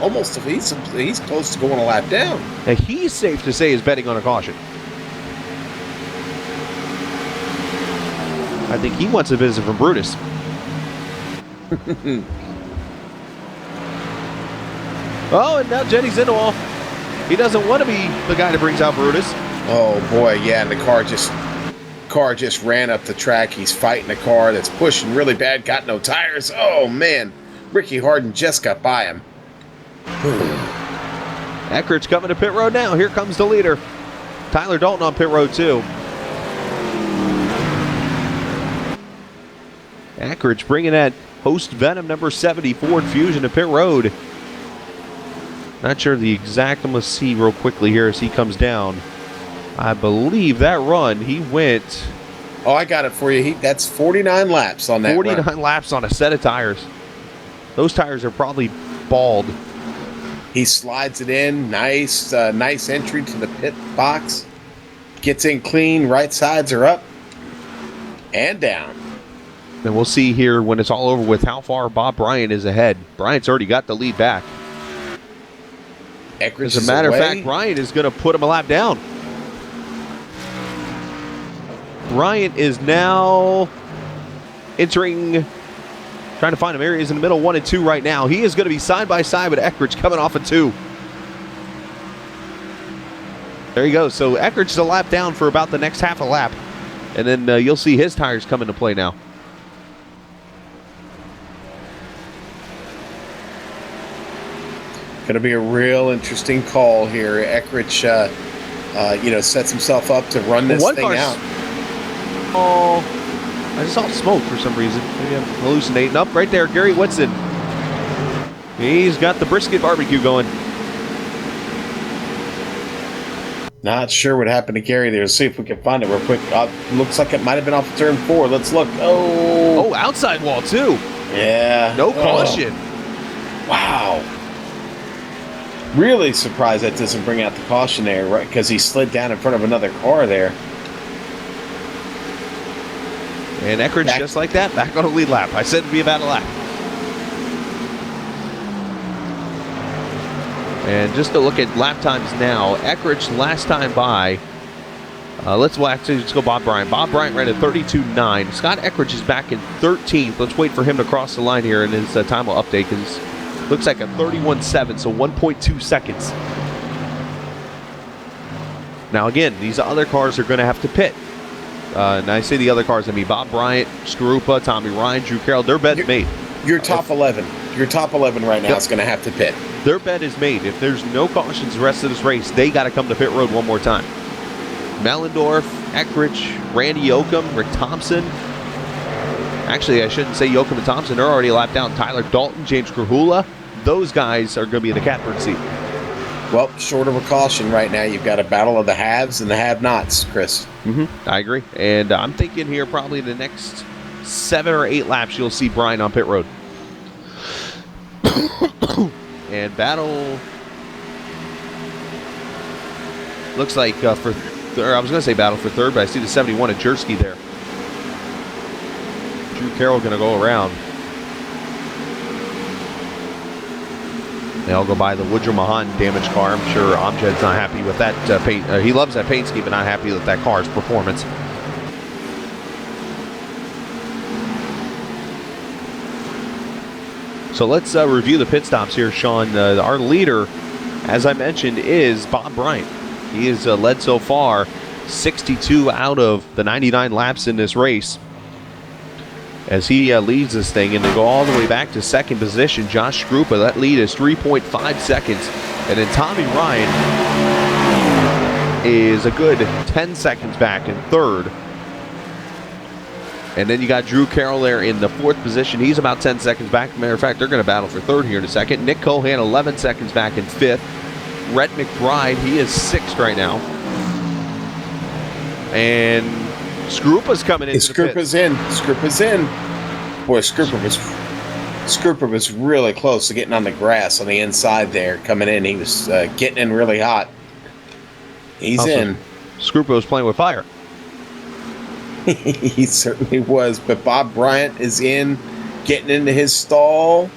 Almost, he's close to going a lap down. Now, he's safe to say is betting on a caution. I think he wants a visit from Brutus. Oh, and now Jetty's in the wall. He doesn't want to be the guy that brings out Brutus. Oh boy, yeah, and the car just ran up the track. He's fighting a car that's pushing really bad, got no tires. Oh man, Ricky Harden just got by him. Eckrich coming to pit road now. Here comes the leader. Tyler Dalton on pit road too. Eckrich bringing that Host Venom number 70 Ford Fusion to pit road. Not sure the exact. I'm going to see real quickly here as he comes down. I believe that run, he went... Oh, I got it for you. That's 49 laps on that 49 run. laps on a set of tires. Those tires are probably bald. He slides it in. Nice entry to the pit box. Gets in clean. Right sides are up and down. And we'll see here when it's all over with how far Bob Bryant is ahead. Bryant's already got the lead back. Eckrich As a matter of fact, Bryant is going to put him a lap down. Bryant is now entering, trying to find him areas in the middle, 1 and 2 right now. He is going to be side by side with Eckrich coming off of 2. There you go. So Eckrich is a lap down for about the next half a lap. And then you'll see his tires come into play now. Going to be a real interesting call here. Eckrich, sets himself up to run this thing out. Oh, I just saw smoke for some reason. Maybe I'm hallucinating. Up right there, Gary Whitson. He's got the brisket barbecue going. Not sure what happened to Gary there. Let's see if we can find it real quick. Looks like it might have been off turn 4. Let's look. Oh, outside wall too. Yeah. No caution. Wow. Really surprised that doesn't bring out the caution there, right? Because he slid down in front of another car there. And Eckrich, just like that, back on a lead lap. I said it'd be about a lap. And just to look at lap times now, Eckrich last time by, let's go Bob Bryant. Bob Bryant ran at 32.9. Scott Eckrich is back in 13th. Let's wait for him to cross the line here, and his time will update because looks like a 31.7, so 1.2 seconds. Now again, these other cars are going to have to pit. And I say the other cars, I mean Bob Bryant, Skarupa, Tommy Ryan, Drew Carroll, their bet's made. Your top 11 right now is going to have to pit. Their bet is made. If there's no cautions the rest of this race, they got to come to pit road one more time. Mellendorf, Eckrich, Randy Yoakum, Rick Thompson. Actually, I shouldn't say Yoakum and Thompson. They're already lapped down. Tyler Dalton, James Krahula. Those guys are going to be in the catbird seat. Well, short of a caution right now, you've got a battle of the haves and the have-nots, Chris. I agree. And I'm thinking here probably the next 7 or 8 laps you'll see Brian on pit road. And battle looks like I was going to say battle for third, but I see the 71 of Jersky there. Drew Carroll going to go around. They all go by the Woodrow Mahan damaged car. I'm sure Amjad's not happy with that paint. He loves that paint scheme, but not happy with that car's performance. So let's review the pit stops here, Sean. Our leader, as I mentioned, is Bob Bryant. He has led so far 62 out of the 99 laps in this race. As he leads this thing, and to go all the way back to second position, Josh Skrupa, that lead is 3.5 seconds. And then Tommy Ryan is a good 10 seconds back in third. And then you got Drew Carroll there in the fourth position. He's about 10 seconds back. Matter of fact, they're going to battle for third here in a second. Nick Cohan, 11 seconds back in fifth. Rhett McBride, he is sixth right now. And Skrupa's coming in. Skrupa's in. Skrupa's in. Boy, Skrupa was really close to getting on the grass on the inside there. Coming in, he was getting in really hot. He's in. Skrupa was playing with fire. He certainly was. But Bob Bryant is in, getting into his stall.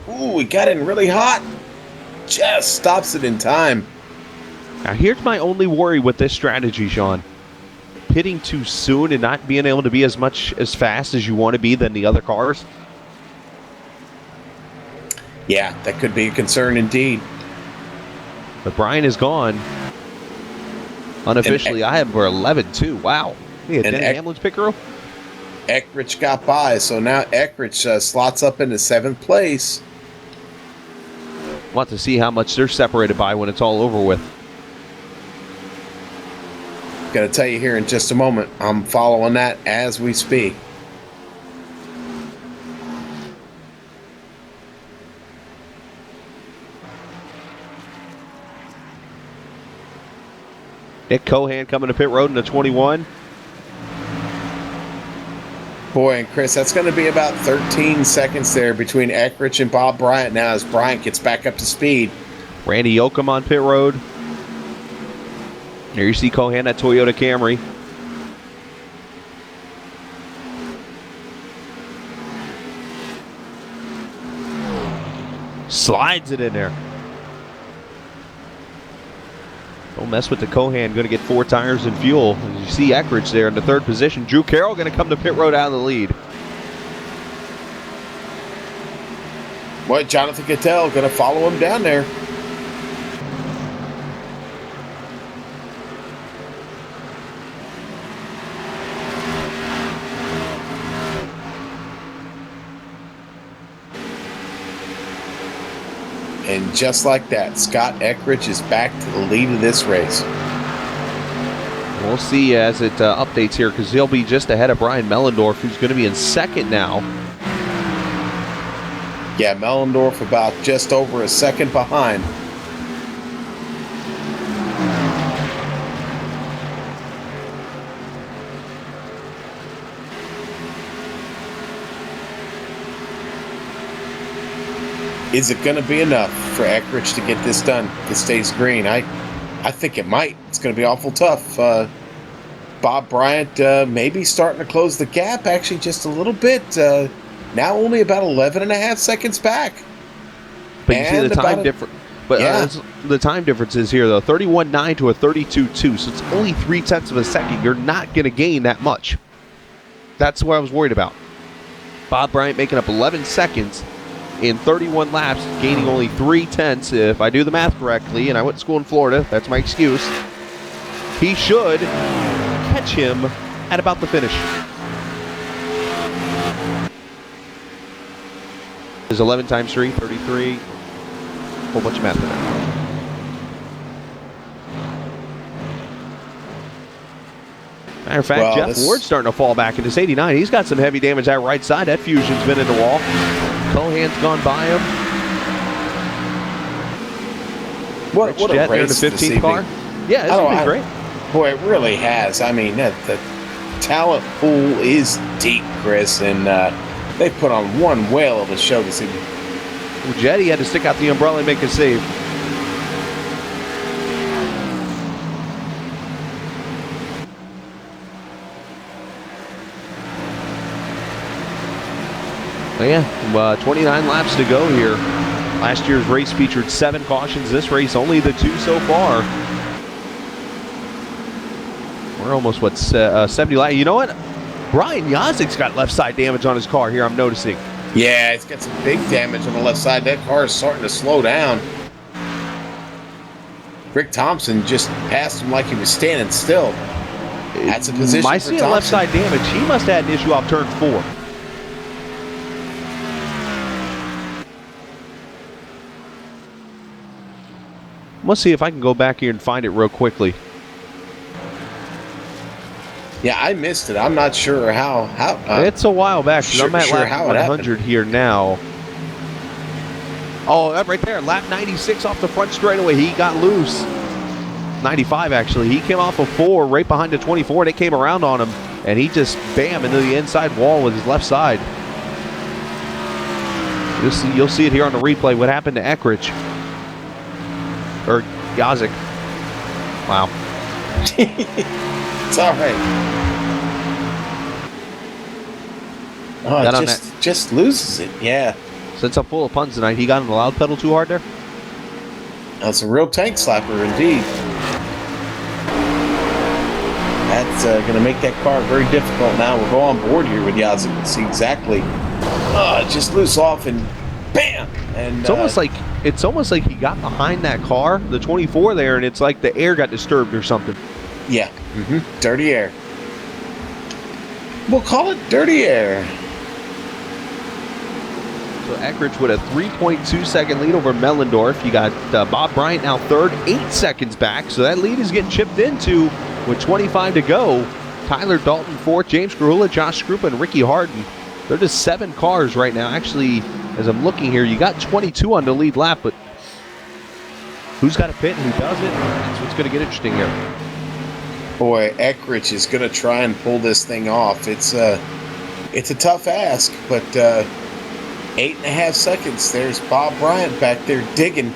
Ooh, he got in really hot. Just stops it in time. Now, here's my only worry with this strategy, Sean. Pitting too soon and not being able to be as fast as you want to be than the other cars. Yeah, that could be a concern indeed. But Brian is gone. Unofficially, I have for 11 too. Wow. Yeah, Denny Hamlin's pick row. Eckrich got by, so now Eckrich slots up into 7th place. We'll have to see how much they're separated by when it's all over with. Going to tell you here in just a moment. I'm following that as we speak. Nick Cohan coming to pit road in the 21. Boy, and Chris, that's going to be about 13 seconds there between Eckrich and Bob Bryant now as Bryant gets back up to speed. Randy Yoakum on pit road. There you see Cohan, that Toyota Camry. Slides it in there. Don't mess with the Cohan. Going to get 4 tires and fuel. As you see Eckrich there in the third position. Drew Carroll going to come to pit road out of the lead. Boy, Jonathan Cattell going to follow him down there. And just like that, Scott Eckrich is back to the lead of this race. We'll see as it updates here, because he'll be just ahead of Brian Mellendorf, who's going to be in second now. Yeah, Mellendorf about just over a second behind. Is it going to be enough for Eckrich to get this done if it stays green? I think it might. It's going to be awful tough. Bob Bryant maybe starting to close the gap, actually just a little bit. Now only about 11 and a half seconds back. But you see the time difference. But yeah. The time difference is here, though. 31.9 to a 32.2, so it's only 0.3 of a second. You're not going to gain that much. That's what I was worried about. Bob Bryant making up 11 seconds in 31 laps, gaining only 0.3. If I do the math correctly, and I went to school in Florida, that's my excuse. He should catch him at about the finish. Is 11 times 3, 33. Whole bunch of math in there. Matter of fact, Jeff Ward's starting to fall back in this 89. He's got some heavy damage that right side. That fusion's been in the wall. Cohan's gone by him. What a race in the 15th car. Yeah, it's been great. Boy, it really has. I mean, the talent pool is deep, Chris, and they put on one whale of a show this evening. Well, Jetty had to stick out the umbrella and make a save. But yeah, 29 laps to go here. Last year's race featured 7 cautions. This race, only the 2 so far. We're almost, 70 laps. You know what? Brian Yazik's got left side damage on his car here, I'm noticing. Yeah, it's got some big damage on the left side. That car is starting to slow down. Rick Thompson just passed him like he was standing still. That's a position I for see Thompson. left side damage. He must have had an issue off turn 4. Let's see if I can go back here and find it real quickly. Yeah, I missed it. I'm not sure how. It's a while back. I'm at lap 100 here now. Oh, right there, lap 96 off the front straightaway. He got loose. 95 actually. He came off of 4 right behind the 24, and it came around on him, and he just bam into the inside wall with his left side. You'll see it here on the replay. What happened to Eckrich? Or Yazik. Wow. It's all right. Oh, it just loses it. Yeah. Since I'm full of puns tonight, he got on the loud pedal too hard there? That's a real tank slapper indeed. That's going to make that car very difficult now. We'll go on board here with Yazik and see exactly. Just loose off and bam! And it's almost like he got behind that car, the 24 there, and it's like the air got disturbed or something. Yeah. Dirty air. We'll call it dirty air. So Eckrich with a 3.2 second lead over Mellendorf. You got Bob Bryant now third, 8 seconds back. So that lead is getting chipped into with 25 to go. Tyler Dalton fourth, James Grahula, Josh Skrupa, and Ricky Harden. They're just 7 cars right now. Actually, as I'm looking here, you got 22 on the lead lap, but who's got a pit and who doesn't? That's what's going to get interesting here. Boy, Eckrich is going to try and pull this thing off. It's a tough ask, but 8.5 seconds. There's Bob Bryant back there digging.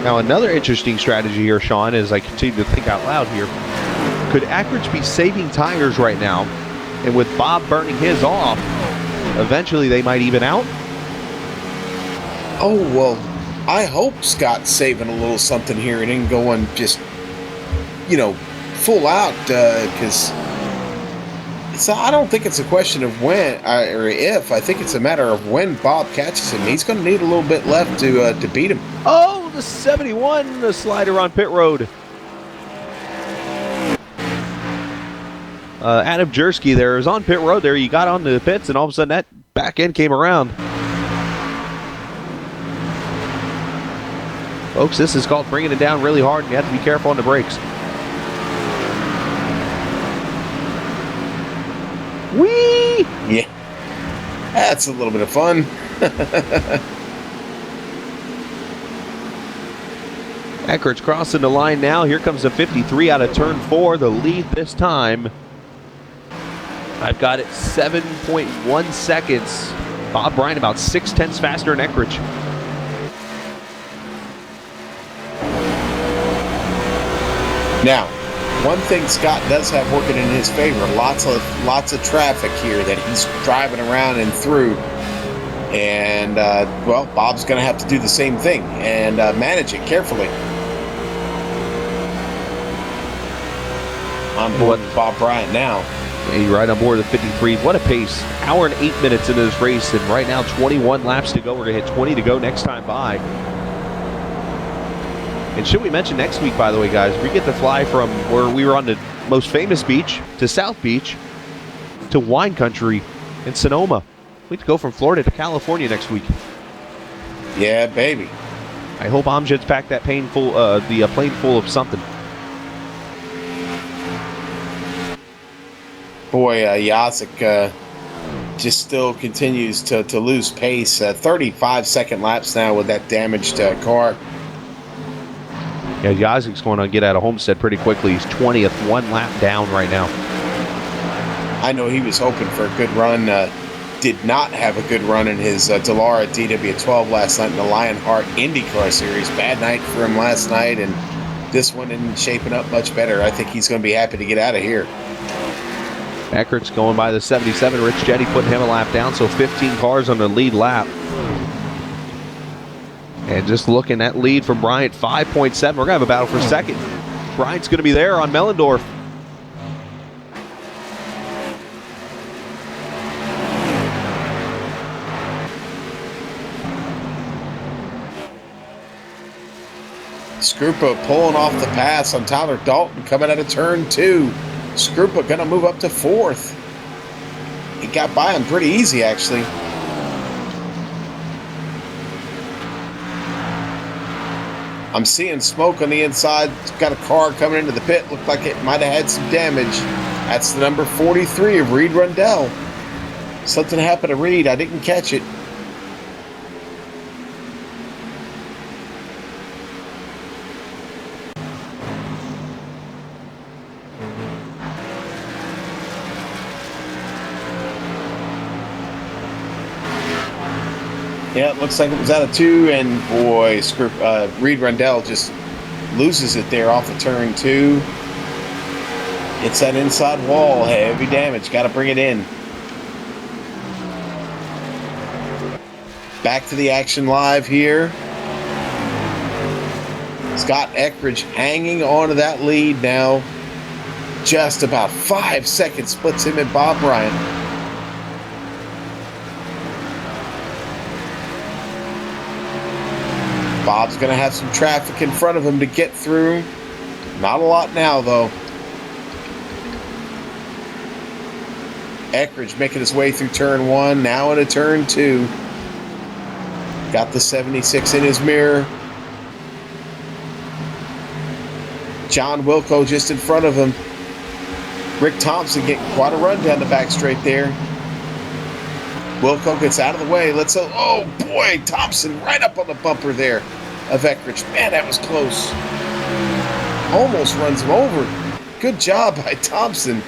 Now, another interesting strategy here, Sean, as I continue to think out loud here. Could Eckrich be saving tires right now? And with Bob burning his off, eventually they might even out? Oh, well, I hope Scott's saving a little something here and ain't going just, full out, because I don't think it's a question of when or if. I think it's a matter of when Bob catches him. He's going to need a little bit left to beat him. Oh, the 71, the slider on pit road. Adam Jersky there is on pit road there. You got on the pits, and all of a sudden that back end came around. Folks, this is called bringing it down really hard, and you have to be careful on the brakes. Whee! Yeah. That's a little bit of fun. Eckrich crossing the line now. Here comes the 53 out of turn 4. The lead this time. I've got it 7.1 seconds. Bob Bryant about 0.6 faster than Eckrich. Now, one thing Scott does have working in his favor, lots of traffic here that he's driving around and through. And, Bob's going to have to do the same thing and manage it carefully. On board with Bob Bryant now. Yeah, you're right on board with 53. What a pace. Hour and 8 minutes into this race, and right now 21 laps to go. We're going to hit 20 to go next time by. And should we mention next week, by the way, guys, we get to fly from where we were on the most famous beach to South Beach to wine country in Sonoma. We get to go from Florida to California next week. Yeah, baby. I hope Amjad's packed that plane full of something. Boy, Yazik just still continues to lose pace. 35-second laps now with that damaged car. Yeah, Yazik's going to get out of Homestead pretty quickly. He's 20th, 1 lap down right now. I know he was hoping for a good run. Did not have a good run in his Dallara DW12 last night in the Lionheart IndyCar Series. Bad night for him last night, and this one isn't shaping up much better. I think he's going to be happy to get out of here. Eckert's going by the 77. Rich Jetty putting him a lap down, so 15 cars on the lead lap. And just looking at lead from Bryant, 5.7. We're going to have a battle for second. Bryant's going to be there on Mellendorf. Scrupa pulling off the pass on Tyler Dalton coming out of turn 2. Scrupa going to move up to 4th. He got by him pretty easy, actually. I'm seeing smoke on the inside. Got a car coming into the pit. Looked like it might have had some damage. That's the number 43 of Reed Rundell. Something happened to Reed. I didn't catch it. Yeah, it looks like it was out of 2, and boy, Reed Rundell just loses it there off of turn 2. It's that inside wall, heavy damage, got to bring it in. Back to the action live here. Scott Eckridge hanging on to that lead now. Just about 5 seconds splits him and Bob Bryant. Bob's going to have some traffic in front of him to get through. Not a lot now, though. Eckridge making his way through turn 1, now into turn 2. Got the 76 in his mirror. John Wilco just in front of him. Rick Thompson getting quite a run down the back straight there. Wilco gets out of the way. Oh boy, Thompson right up on the bumper there of Eckridge. Man, that was close. Almost runs him over. Good job by Thompson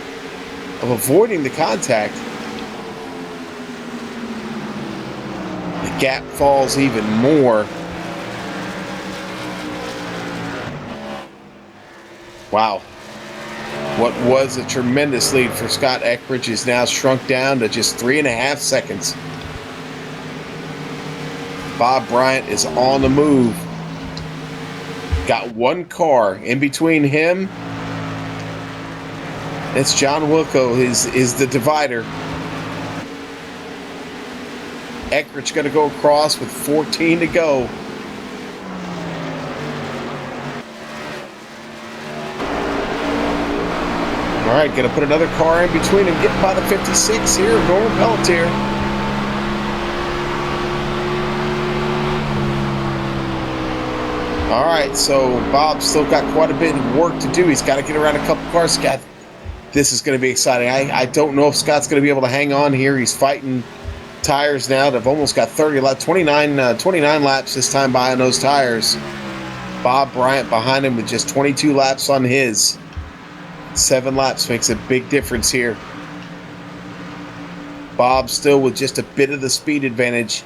of avoiding the contact. The gap falls even more. Wow. What was a tremendous lead for Scott Eckridge is now shrunk down to just 3.5 seconds. Bob Bryant is on the move. Got one car in between him. It's John Wilco is the divider. Eckridge going to go across with 14 to go. All right, going to put another car in between and get by the 56 here, Norman Pelletier. All right, so Bob's still got quite a bit of work to do. He's got to get around a couple cars. Scott, this is going to be exciting. I don't know if Scott's going to be able to hang on here. He's fighting tires now. They've almost got 29 laps this time behind those tires. Bob Bryant behind him with just 22 laps on his. 7 laps makes a big difference here. Bob still with just a bit of the speed advantage.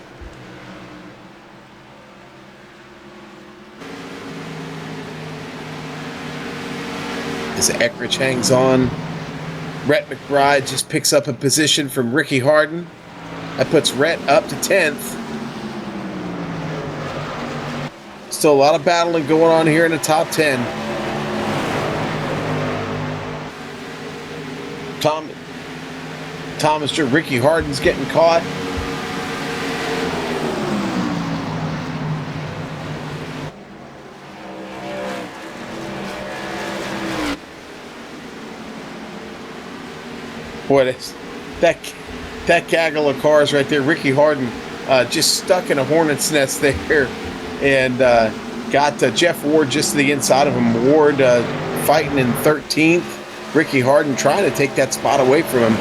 As Eckridge hangs on, Rhett McBride just picks up a position from Ricky Harden. That puts Rhett up to 10th. Still a lot of battling going on here in the top 10. Thomas, Ricky Harden's getting caught. Boy, that gaggle of cars right there. Ricky Harden just stuck in a hornet's nest there, and got Jeff Ward just to the inside of him. Ward fighting in 13th. Ricky Harden trying to take that spot away from him.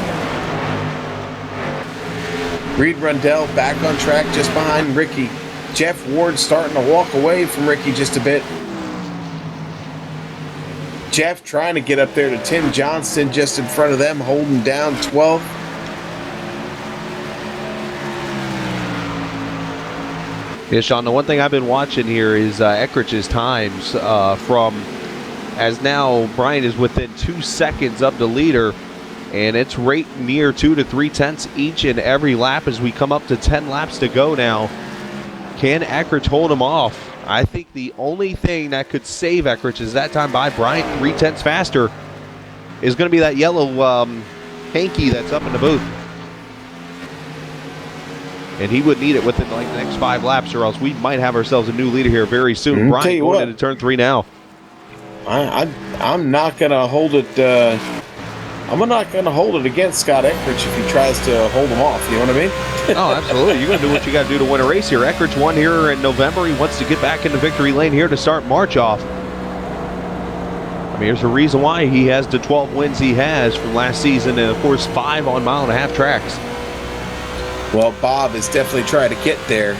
Reed Rundell back on track just behind Ricky. Jeff Ward starting to walk away from Ricky just a bit. Jeff trying to get up there to Tim Johnston just in front of them, holding down 12. Yeah, Sean, the one thing I've been watching here is Echrich's times as now Brian is within 2 seconds of the leader, and it's right near 2 to 3 tenths each and every lap as we come up to 10 laps to go now. Can Eckrich hold him off? I think the only thing that could save Eckrich is that time by Bryant 3 tenths faster is going to be that yellow hanky that's up in the booth. And he would need it within like the next 5 laps, or else we might have ourselves a new leader here very soon. Brian going into turn 3 now. I'm not gonna hold it. I'm not gonna hold it against Scott Eckrich if he tries to hold him off. You know what I mean? Oh, absolutely. You're gonna do what you got to do to win a race here. Eckrich won here in November. He wants to get back into victory lane here to start March off. I mean, there's a reason why he has the 12 wins he has from last season, and of course 5 on 1.5 tracks. Well, Bob is definitely trying to get there,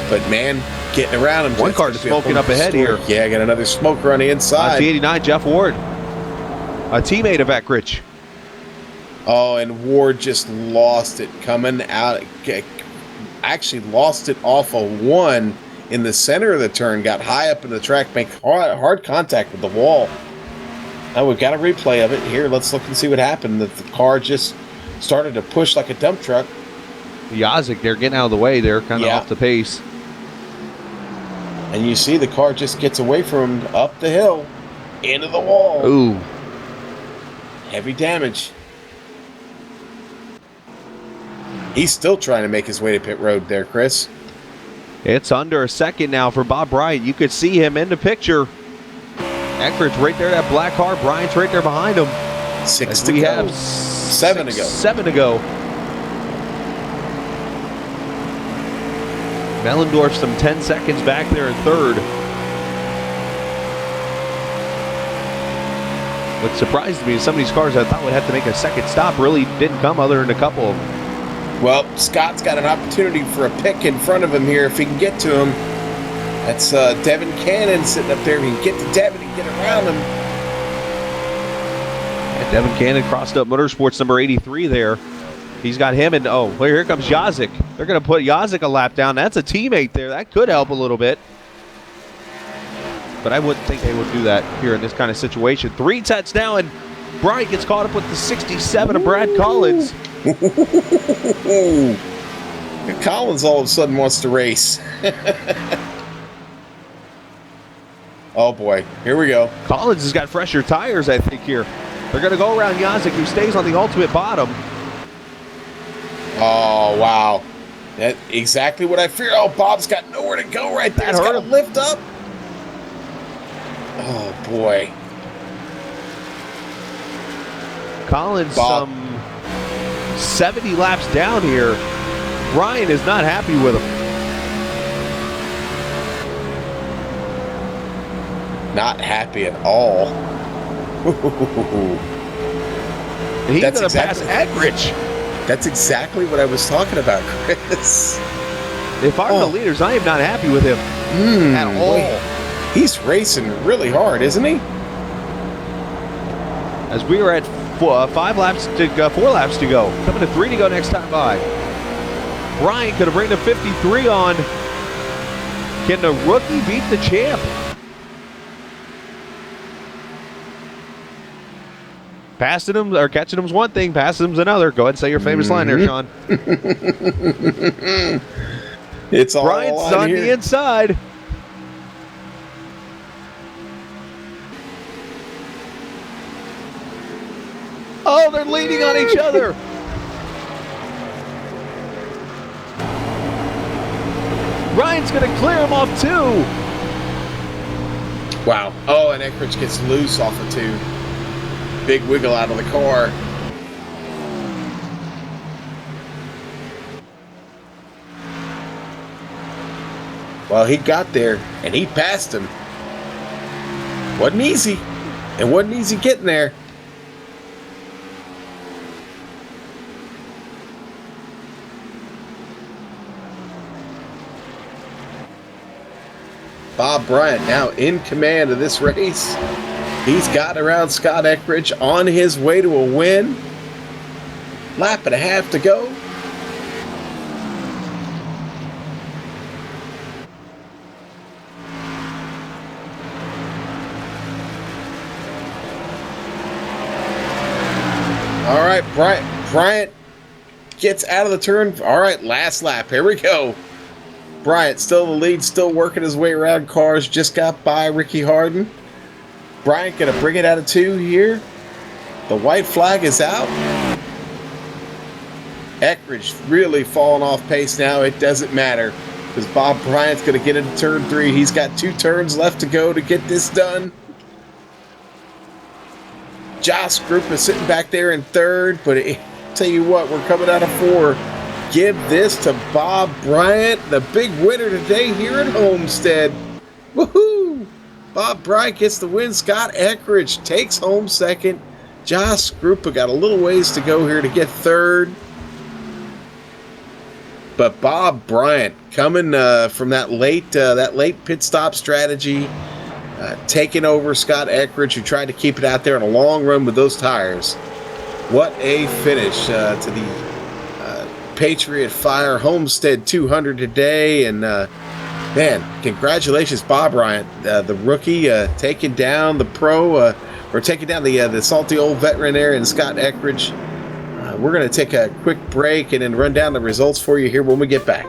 but man, getting around him. One car is smoking up ahead here. Yeah, I got another smoker on the inside. The 89, Jeff Ward, a teammate of Eckrich. Oh, and Ward just lost it coming out. Actually lost it off of 1 in the center of the turn. Got high up in the track, make hard contact with the wall. Now we've got a replay of it here. Let's look and see what happened. The car just started to push like a dump truck. Yazik, they're getting out of the way. They're kind of off the pace. And you see the car just gets away from him up the hill, into the wall. Ooh. Heavy damage. He's still trying to make his way to pit road there, Chris. It's under a second now for Bob Bryant. You could see him in the picture. Eckrich right there, that black car. Bryant's right there behind him. 6 to go. 7 to go. 7 to go. Mellendorf some 10 seconds back there in third. What surprised me is some of these cars I thought would have to make a second stop really didn't come, other than a couple of them. Well, Scott's got an opportunity for a pick in front of him here if he can get to him. That's Devin Cannon sitting up there. If he can get to Devin and get around him. And Devin Cannon crossed up Motorsports number 83 there. He's got him, and well, here comes Yazik. They're going to put Yazik a lap down. That's a teammate there. That could help a little bit. But I wouldn't think they would do that here in this kind of situation. 3 tenths now, and Bryant gets caught up with the 67 of Brad Collins. Collins all of a sudden wants to race. Oh boy, here we go. Collins has got fresher tires, I think, here. They're going to go around Yazik, who stays on the ultimate bottom. Oh, wow. That's exactly what I feared. Oh, Bob's got nowhere to go right there. He's got to lift up. Oh, boy. Collins some 70 laps down here. Ryan is not happy with him. Not happy at all. And he's going to pass Eckrich. That's exactly what I was talking about, Chris. If I'm the leaders, I am not happy with him at all. Boy. He's racing really hard, isn't he? As we are at 4 laps to go. Coming to 3 to go next time by. Bryant could bring the 53 on. Can the rookie beat the champ? Passing him or catching him's one thing, passing him's another. Go ahead and say your famous line there, Sean. It's all Bryant's on the inside. Oh, they're leaning on each other. Ryan's going to clear him off too. Wow. Oh, and Eckrich gets loose off of 2. Big wiggle out of the car. Well, he got there, and he passed him. Wasn't easy. It wasn't easy getting there. Bob Bryant now in command of this race. He's gotten around Scott Eckridge on his way to a win. Lap and a half to go. All right, Bryant gets out of the turn. All right, last lap. Here we go. Bryant still in the lead, still working his way around cars. Just got by Ricky Harden. Bryant going to bring it out of 2 here. The white flag is out. Eckridge really falling off pace now. It doesn't matter because Bob Bryant's going to get into turn 3. He's got 2 turns left to go to get this done. Josh Group is sitting back there in 3rd, but tell you what, we're coming out of 4. Give this to Bob Bryant, the big winner today here at Homestead. Woohoo! Bob Bryant gets the win. Scott Eckridge takes home 2nd. Josh Group got a little ways to go here to get 3rd. But Bob Bryant coming from that late pit stop strategy, taking over Scott Eckridge, who tried to keep it out there in a long run with those tires. What a finish to the Patriot Fire Homestead 200 today. And man, congratulations, Bob Bryant, the rookie, taking down the pro, or taking down the salty old veteran there in Scott Eckridge. We're going to take a quick break and then run down the results for you here when we get back.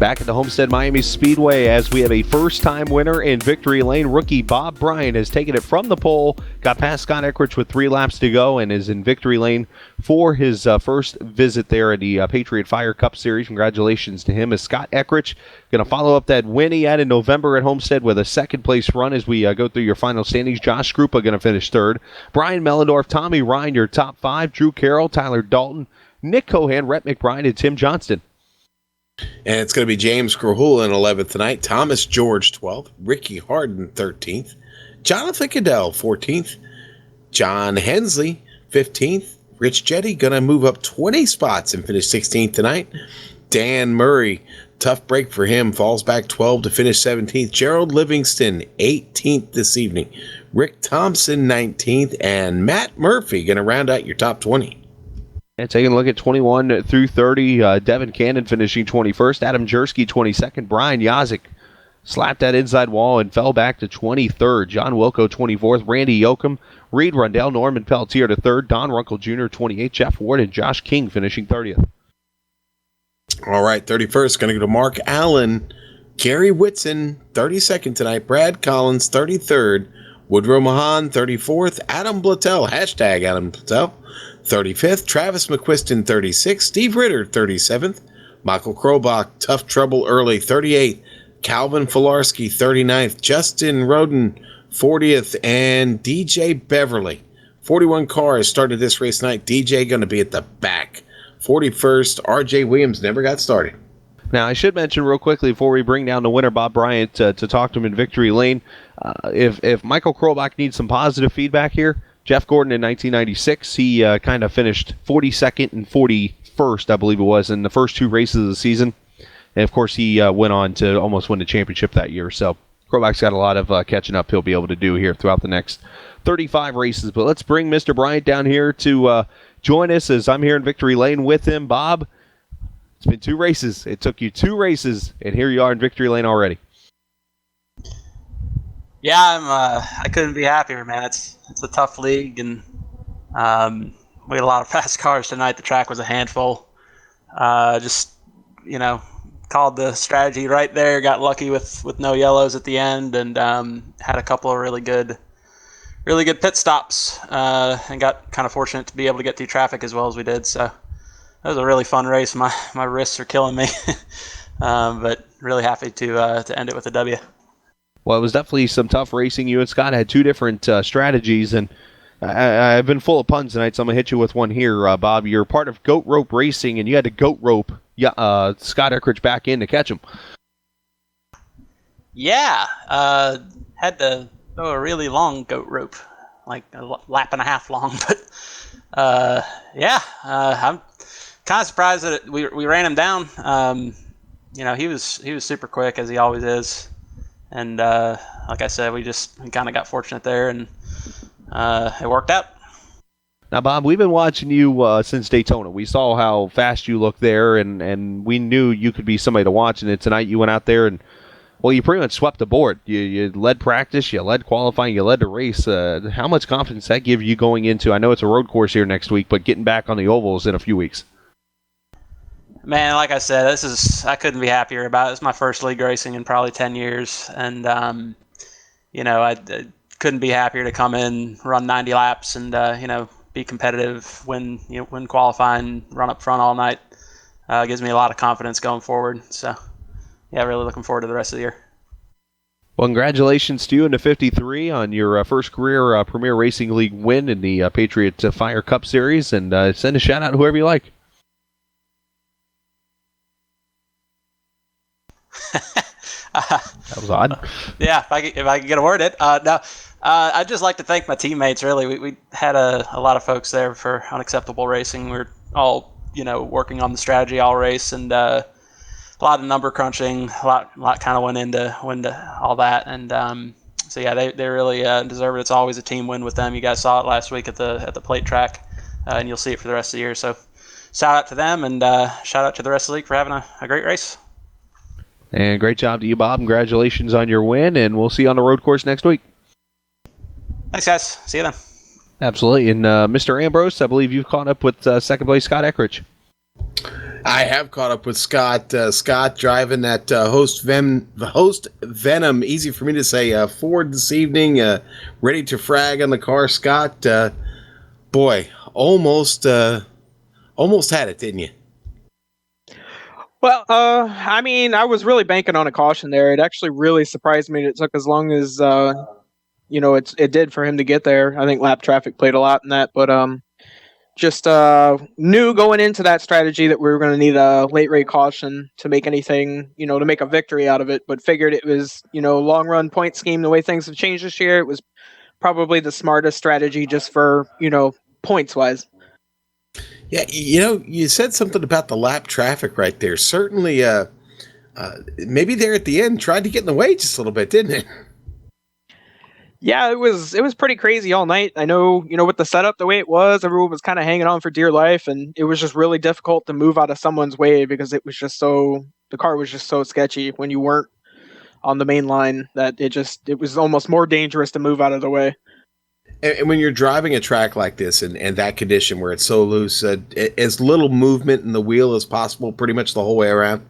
Back at the Homestead Miami Speedway as we have a first-time winner in Victory Lane. Rookie Bob Bryant has taken it from the pole, got past Scott Eckrich with 3 laps to go, and is in Victory Lane for his first visit there at the Patriot Fire Cup Series. Congratulations to him, as Scott Eckrich going to follow up that win he had in November at Homestead with a second-place run as we go through your final standings. Josh Skrupa going to finish third. Brian Mellendorf, Tommy Ryan, your top 5. Drew Carroll, Tyler Dalton, Nick Cohan, Rhett McBride, and Tim Johnston. And it's going to be James Grahul in 11th tonight, Thomas George 12th, Ricky Harden 13th, Jonathan Cadell 14th, John Hensley 15th, Rich Jetty going to move up 20 spots and finish 16th tonight. Dan Murray, tough break for him, falls back 12 to finish 17th. Gerald Livingston 18th this evening, Rick Thompson 19th, and Matt Murphy going to round out your top 20. And taking a look at 21 through 30, Devin Cannon finishing 21st, Adam Jersky 22nd, Brian Yazik slapped that inside wall and fell back to 23rd, John Wilco 24th, Randy Yoakum, Reed Rundell, Norman Pelletier to 3rd, Don Runkle Jr. 28th, Jeff Ward, and Josh King finishing 30th. All right, 31st, going to go to Mark Allen, Gary Whitson 32nd tonight, Brad Collins 33rd, Woodrow Mahan 34th, Adam Blattell, hashtag Adam Blattell 35th, Travis McQuiston 36th, Steve Ritter 37th, Michael Krobach, tough trouble early 38th, Calvin Filarski 39th, Justin Roden 40th, and DJ Beverly. 41 cars started this race tonight. DJ going to be at the back. 41st, RJ Williams never got started. Now, I should mention real quickly before we bring down the winner, Bob Bryant, to talk to him in Victory Lane, if Michael Krobach needs some positive feedback here, Jeff Gordon in 1996, he kind of finished 42nd and 41st, I believe it was, in the first 2 races of the season. And, of course, he went on to almost win the championship that year. So Krobach's got a lot of catching up he'll be able to do here throughout the next 35 races. But let's bring Mr. Bryant down here to join us as I'm here in Victory Lane with him. Bob, it's been 2 races. It took you 2 races, and here you are in Victory Lane already. Yeah, I couldn't be happier, man. It's a tough league, and we had a lot of fast cars tonight. The track was a handful. Called the strategy right there. Got lucky with no yellows at the end, and had a couple of really good pit stops, and got kind of fortunate to be able to get through traffic as well as we did. So that was a really fun race. My wrists are killing me, but really happy to end it with a W. Well, it was definitely some tough racing. You and Scott had 2 different strategies, and I've been full of puns tonight, so I'm going to hit you with one here, Bob. You're part of Goat Rope Racing, and you had to goat rope Scott Eckrich back in to catch him. Yeah, had to throw a really long goat rope, like a lap and a half long. But I'm kind of surprised that we ran him down. He was super quick, as he always is. And like I said, we kind of got fortunate there, and it worked out. Now, Bob, we've been watching you since Daytona. We saw how fast you looked there, and we knew you could be somebody to watch. And tonight you went out there and, well, you pretty much swept the board. You led practice, you led qualifying, you led the race. How much confidence that give you going into, I know it's a road course here next week, but getting back on the ovals in a few weeks? Man, like I said, I couldn't be happier about it. It's my first league racing in probably 10 years. And, I couldn't be happier to come in, run 90 laps, and, be competitive, win qualifying, run up front all night. Gives me a lot of confidence going forward. So, yeah, really looking forward to the rest of the year. Well, congratulations to you in the 53 on your first career Premier Racing League win in the Patriot Fire Cup Series. And send a shout-out to whoever you like. That was odd. Yeah, if I could get a word in. I'd just like to thank my teammates, really. We had a lot of folks there for Unacceptable Racing. We were all, working on the strategy all race, and a lot of number crunching, a lot kind of went into all that. And so, yeah, they really deserve it. It's always a team win with them. You guys saw it last week at the plate track, and you'll see it for the rest of the year. So shout out to them, and shout out to the rest of the league for having a great race. And great job to you, Bob. Congratulations on your win, and we'll see you on the road course next week. Thanks, guys. See you then. Absolutely. And Mr. Ambrose, I believe you've caught up with second place Scott Eckrich. I have caught up with Scott. Scott driving that host Venom. Easy for me to say. Ford this evening, ready to frag on the car. Scott, boy, almost had it, didn't you? Well, I mean, I was really banking on a caution there. It actually really surprised me that it took as long as it did for him to get there. I think lap traffic played a lot in that, but just knew going into that strategy that we were going to need a late rate caution to make anything, to make a victory out of it. But figured it was, long run point scheme. The way things have changed this year, it was probably the smartest strategy just for points wise. Yeah, you said something about the lap traffic right there. Certainly, maybe there at the end tried to get in the way just a little bit, didn't it? Yeah, it was pretty crazy all night. I know, with the setup the way it was, everyone was kind of hanging on for dear life, and it was just really difficult to move out of someone's way because the car was just so sketchy when you weren't on the main line that it was almost more dangerous to move out of the way. And when you're driving a track like this and that condition where it's so loose, as little movement in the wheel as possible pretty much the whole way around?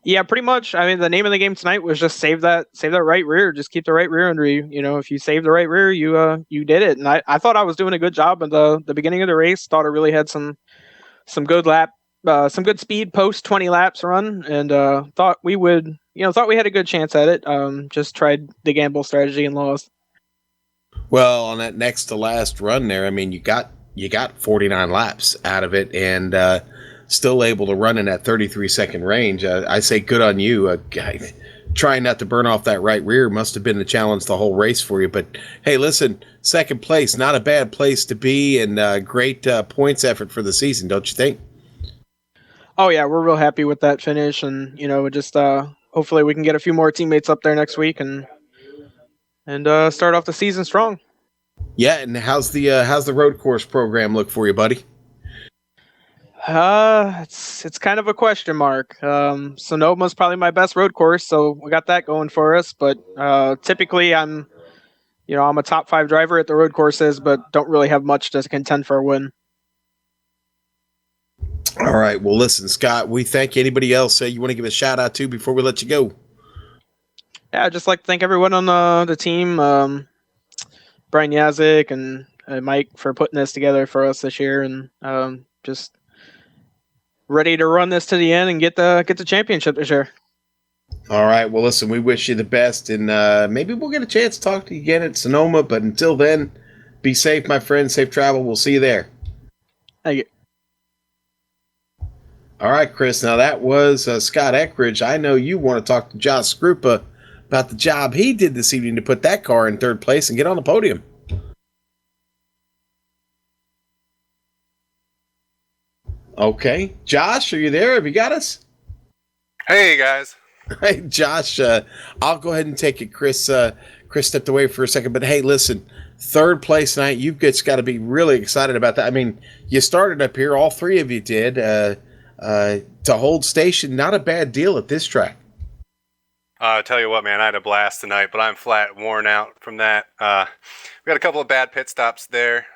Yeah, pretty much. I mean, the name of the game tonight was just save that right rear. Just keep the right rear under you. If you save the right rear, you did it. And I thought I was doing a good job at the beginning of the race. Thought I really had some good some good speed post 20 laps run, and thought we had a good chance at it. Just tried the gamble strategy and lost. Well, on that next to last run there, I mean, you got 49 laps out of it, and still able to run in that 33-second range. I say good on you. Trying not to burn off that right rear must have been the challenge the whole race for you. But hey, listen, second place, not a bad place to be, and great points effort for the season, don't you think? Oh yeah, we're real happy with that finish, and just hopefully we can get a few more teammates up there next week and start off the season strong. Yeah, and how's the road course program look for you, buddy? It's kind of a question mark. Sonoma's probably my best road course, so we got that going for us. But typically, I'm a top 5 driver at the road courses, but don't really have much to contend for a win. All right. Well, listen, Scott, we thank you. Anybody else you want to give a shout out to before we let you go? Yeah, I'd just like to thank everyone on the team, Brian Yazik and Mike for putting this together for us this year, and just ready to run this to the end and get the championship this year. All right. Well, listen, we wish you the best, and maybe we'll get a chance to talk to you again at Sonoma. But until then, be safe, my friend. Safe travel. We'll see you there. Thank you. All right, Chris. Now that was Scott Eckridge. I know you want to talk to Josh Skrupa about the job he did this evening to put that car in third place and get on the podium. Okay. Josh, are you there? Have you got us? Hey, guys. Hey, Josh, I'll go ahead and take it. Chris stepped away for a second, but hey, listen, third place tonight, you've just got to be really excited about that. I mean, you started up here, all three of you did, to hold station, not a bad deal at this track. I'll tell you what, man, I had a blast tonight, but I'm flat worn out from that. We got a couple of bad pit stops there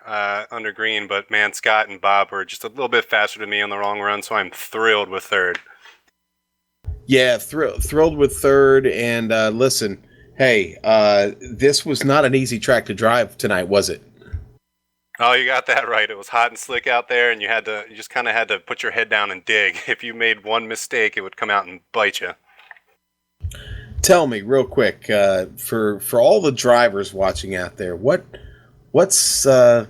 under green, but man, Scott and Bob were just a little bit faster than me on the long run, so I'm thrilled with third. Yeah, thrilled with third, and listen, hey, this was not an easy track to drive tonight, was it? Oh, you got that right. It was hot and slick out there, and you just kind of had to put your head down and dig. If you made one mistake, it would come out and bite you. Tell me real quick, for all the drivers watching out there, what's the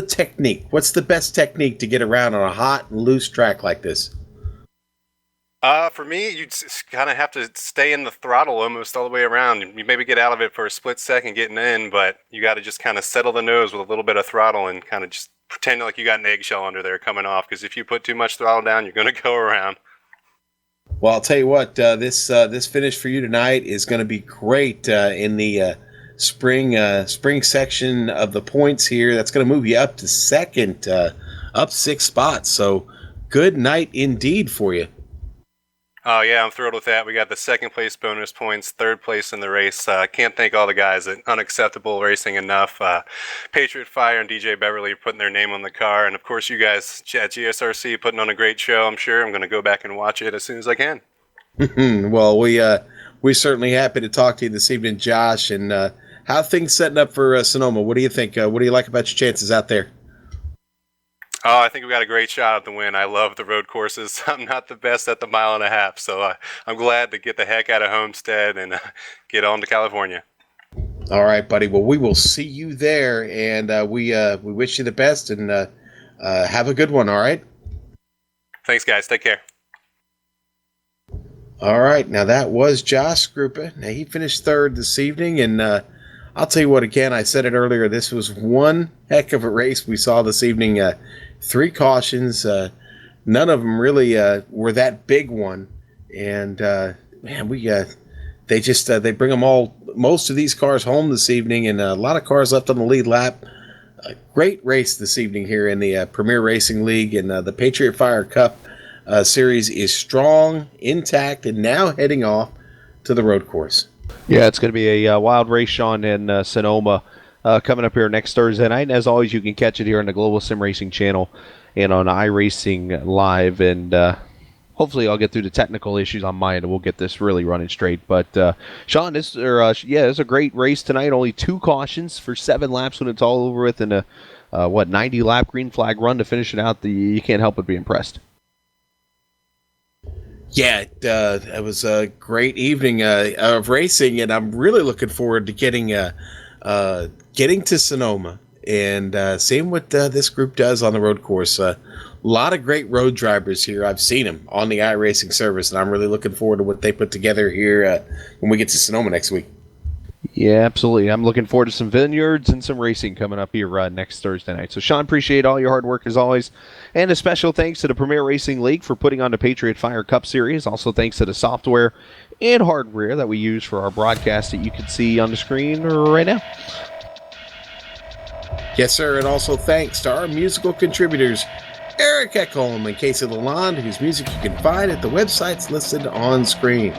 technique? What's the best technique to get around on a hot and loose track like this? For me, you just kind of have to stay in the throttle almost all the way around. You maybe get out of it for a split second getting in, but you got to just kind of settle the nose with a little bit of throttle and kind of just pretend like you got an eggshell under there coming off, because if you put too much throttle down, you're going to go around. Well, I'll tell you what, this finish for you tonight is going to be great in the spring section of the points here. That's going to move you up to second, up 6 spots. So good night indeed for you. Oh, yeah, I'm thrilled with that. We got the second place bonus points, third place in the race. Can't thank all the guys at Unacceptable Racing enough. Patriot Fire and DJ Beverly putting their name on the car. And, of course, you guys at GSRC putting on a great show, I'm sure. I'm going to go back and watch it as soon as I can. Well, we're certainly happy to talk to you this evening, Josh. And how are things setting up for Sonoma? What do you think? What do you like about your chances out there? Oh, I think we got a great shot at the win. I love the road courses. I'm not the best at the 1.5 miles, so I'm glad to get the heck out of Homestead and get on to California. All right, buddy. Well, we will see you there, and we wish you the best, and have a good one, all right? Thanks, guys. Take care. All right. Now, that was Josh Grupa. Now, he finished third this evening, and I'll tell you what, again, I said it earlier, this was one heck of a race we saw this evening. 3 cautions. None of them really were that big one. And, man, they bring them most of these cars home this evening, and a lot of cars left on the lead lap. A great race this evening here in the Premier Racing League, and the Patriot Fire Cup series is strong, intact, and now heading off to the road course. Yeah, it's going to be a wild race, Sean, in Sonoma coming up here next Thursday night. And as always, you can catch it here on the Global Sim Racing channel and on iRacing Live. And hopefully I'll get through the technical issues on my end and we'll get this really running straight. But, Sean, this is a great race tonight. Only 2 cautions for 7 laps when it's all over with, and a 90-lap green flag run to finish it out. You can't help but be impressed. Yeah, it was a great evening of racing, and I'm really looking forward to getting to Sonoma and seeing what this group does on the road course. A lot of great road drivers here. I've seen them on the iRacing service, and I'm really looking forward to what they put together here when we get to Sonoma next week. Yeah, absolutely. I'm looking forward to some vineyards and some racing coming up here next Thursday night. So, Sean, appreciate all your hard work as always. And a special thanks to the Premier Racing League for putting on the Patriot Fire Cup Series. Also, thanks to the software and hardware that we use for our broadcast that you can see on the screen right now. Yes, sir. And also thanks to our musical contributors, Eric Ekholm and Casey Lalonde, whose music you can find at the websites listed on screen.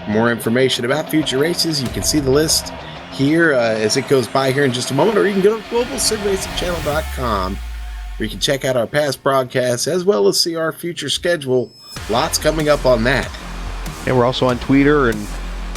For more information about future races, you can see the list here as it goes by here in just a moment, or you can go to globalsimracingchannel.com where you can check out our past broadcasts as well as see our future schedule. Lots coming up on that. And we're also on Twitter, and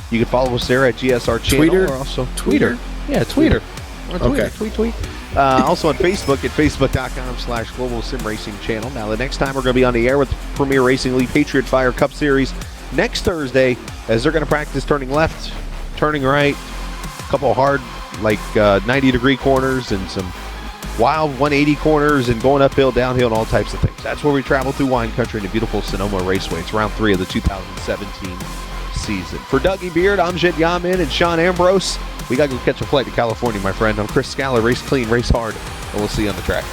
you can follow us there at GSR Channel. Twitter? Or also Twitter. Yeah, Twitter. Okay. Tweet. Also on Facebook at facebook.com/Global Sim Racing Channel. Now, the next time we're going to be on the air with the Premier Racing League Patriot Fire Cup Series next Thursday, as they're going to practice turning left, turning right, a couple of hard, 90-degree corners and some wild 180 corners and going uphill, downhill, and all types of things. That's where we travel through wine country in the beautiful Sonoma Raceway. It's round 3 of the 2017 season. For Dougie Beard, I'm Jed Yamin and Sean Ambrose. We got to go catch a flight to California, my friend. I'm Chris Scaller. Race clean, race hard, and we'll see you on the track.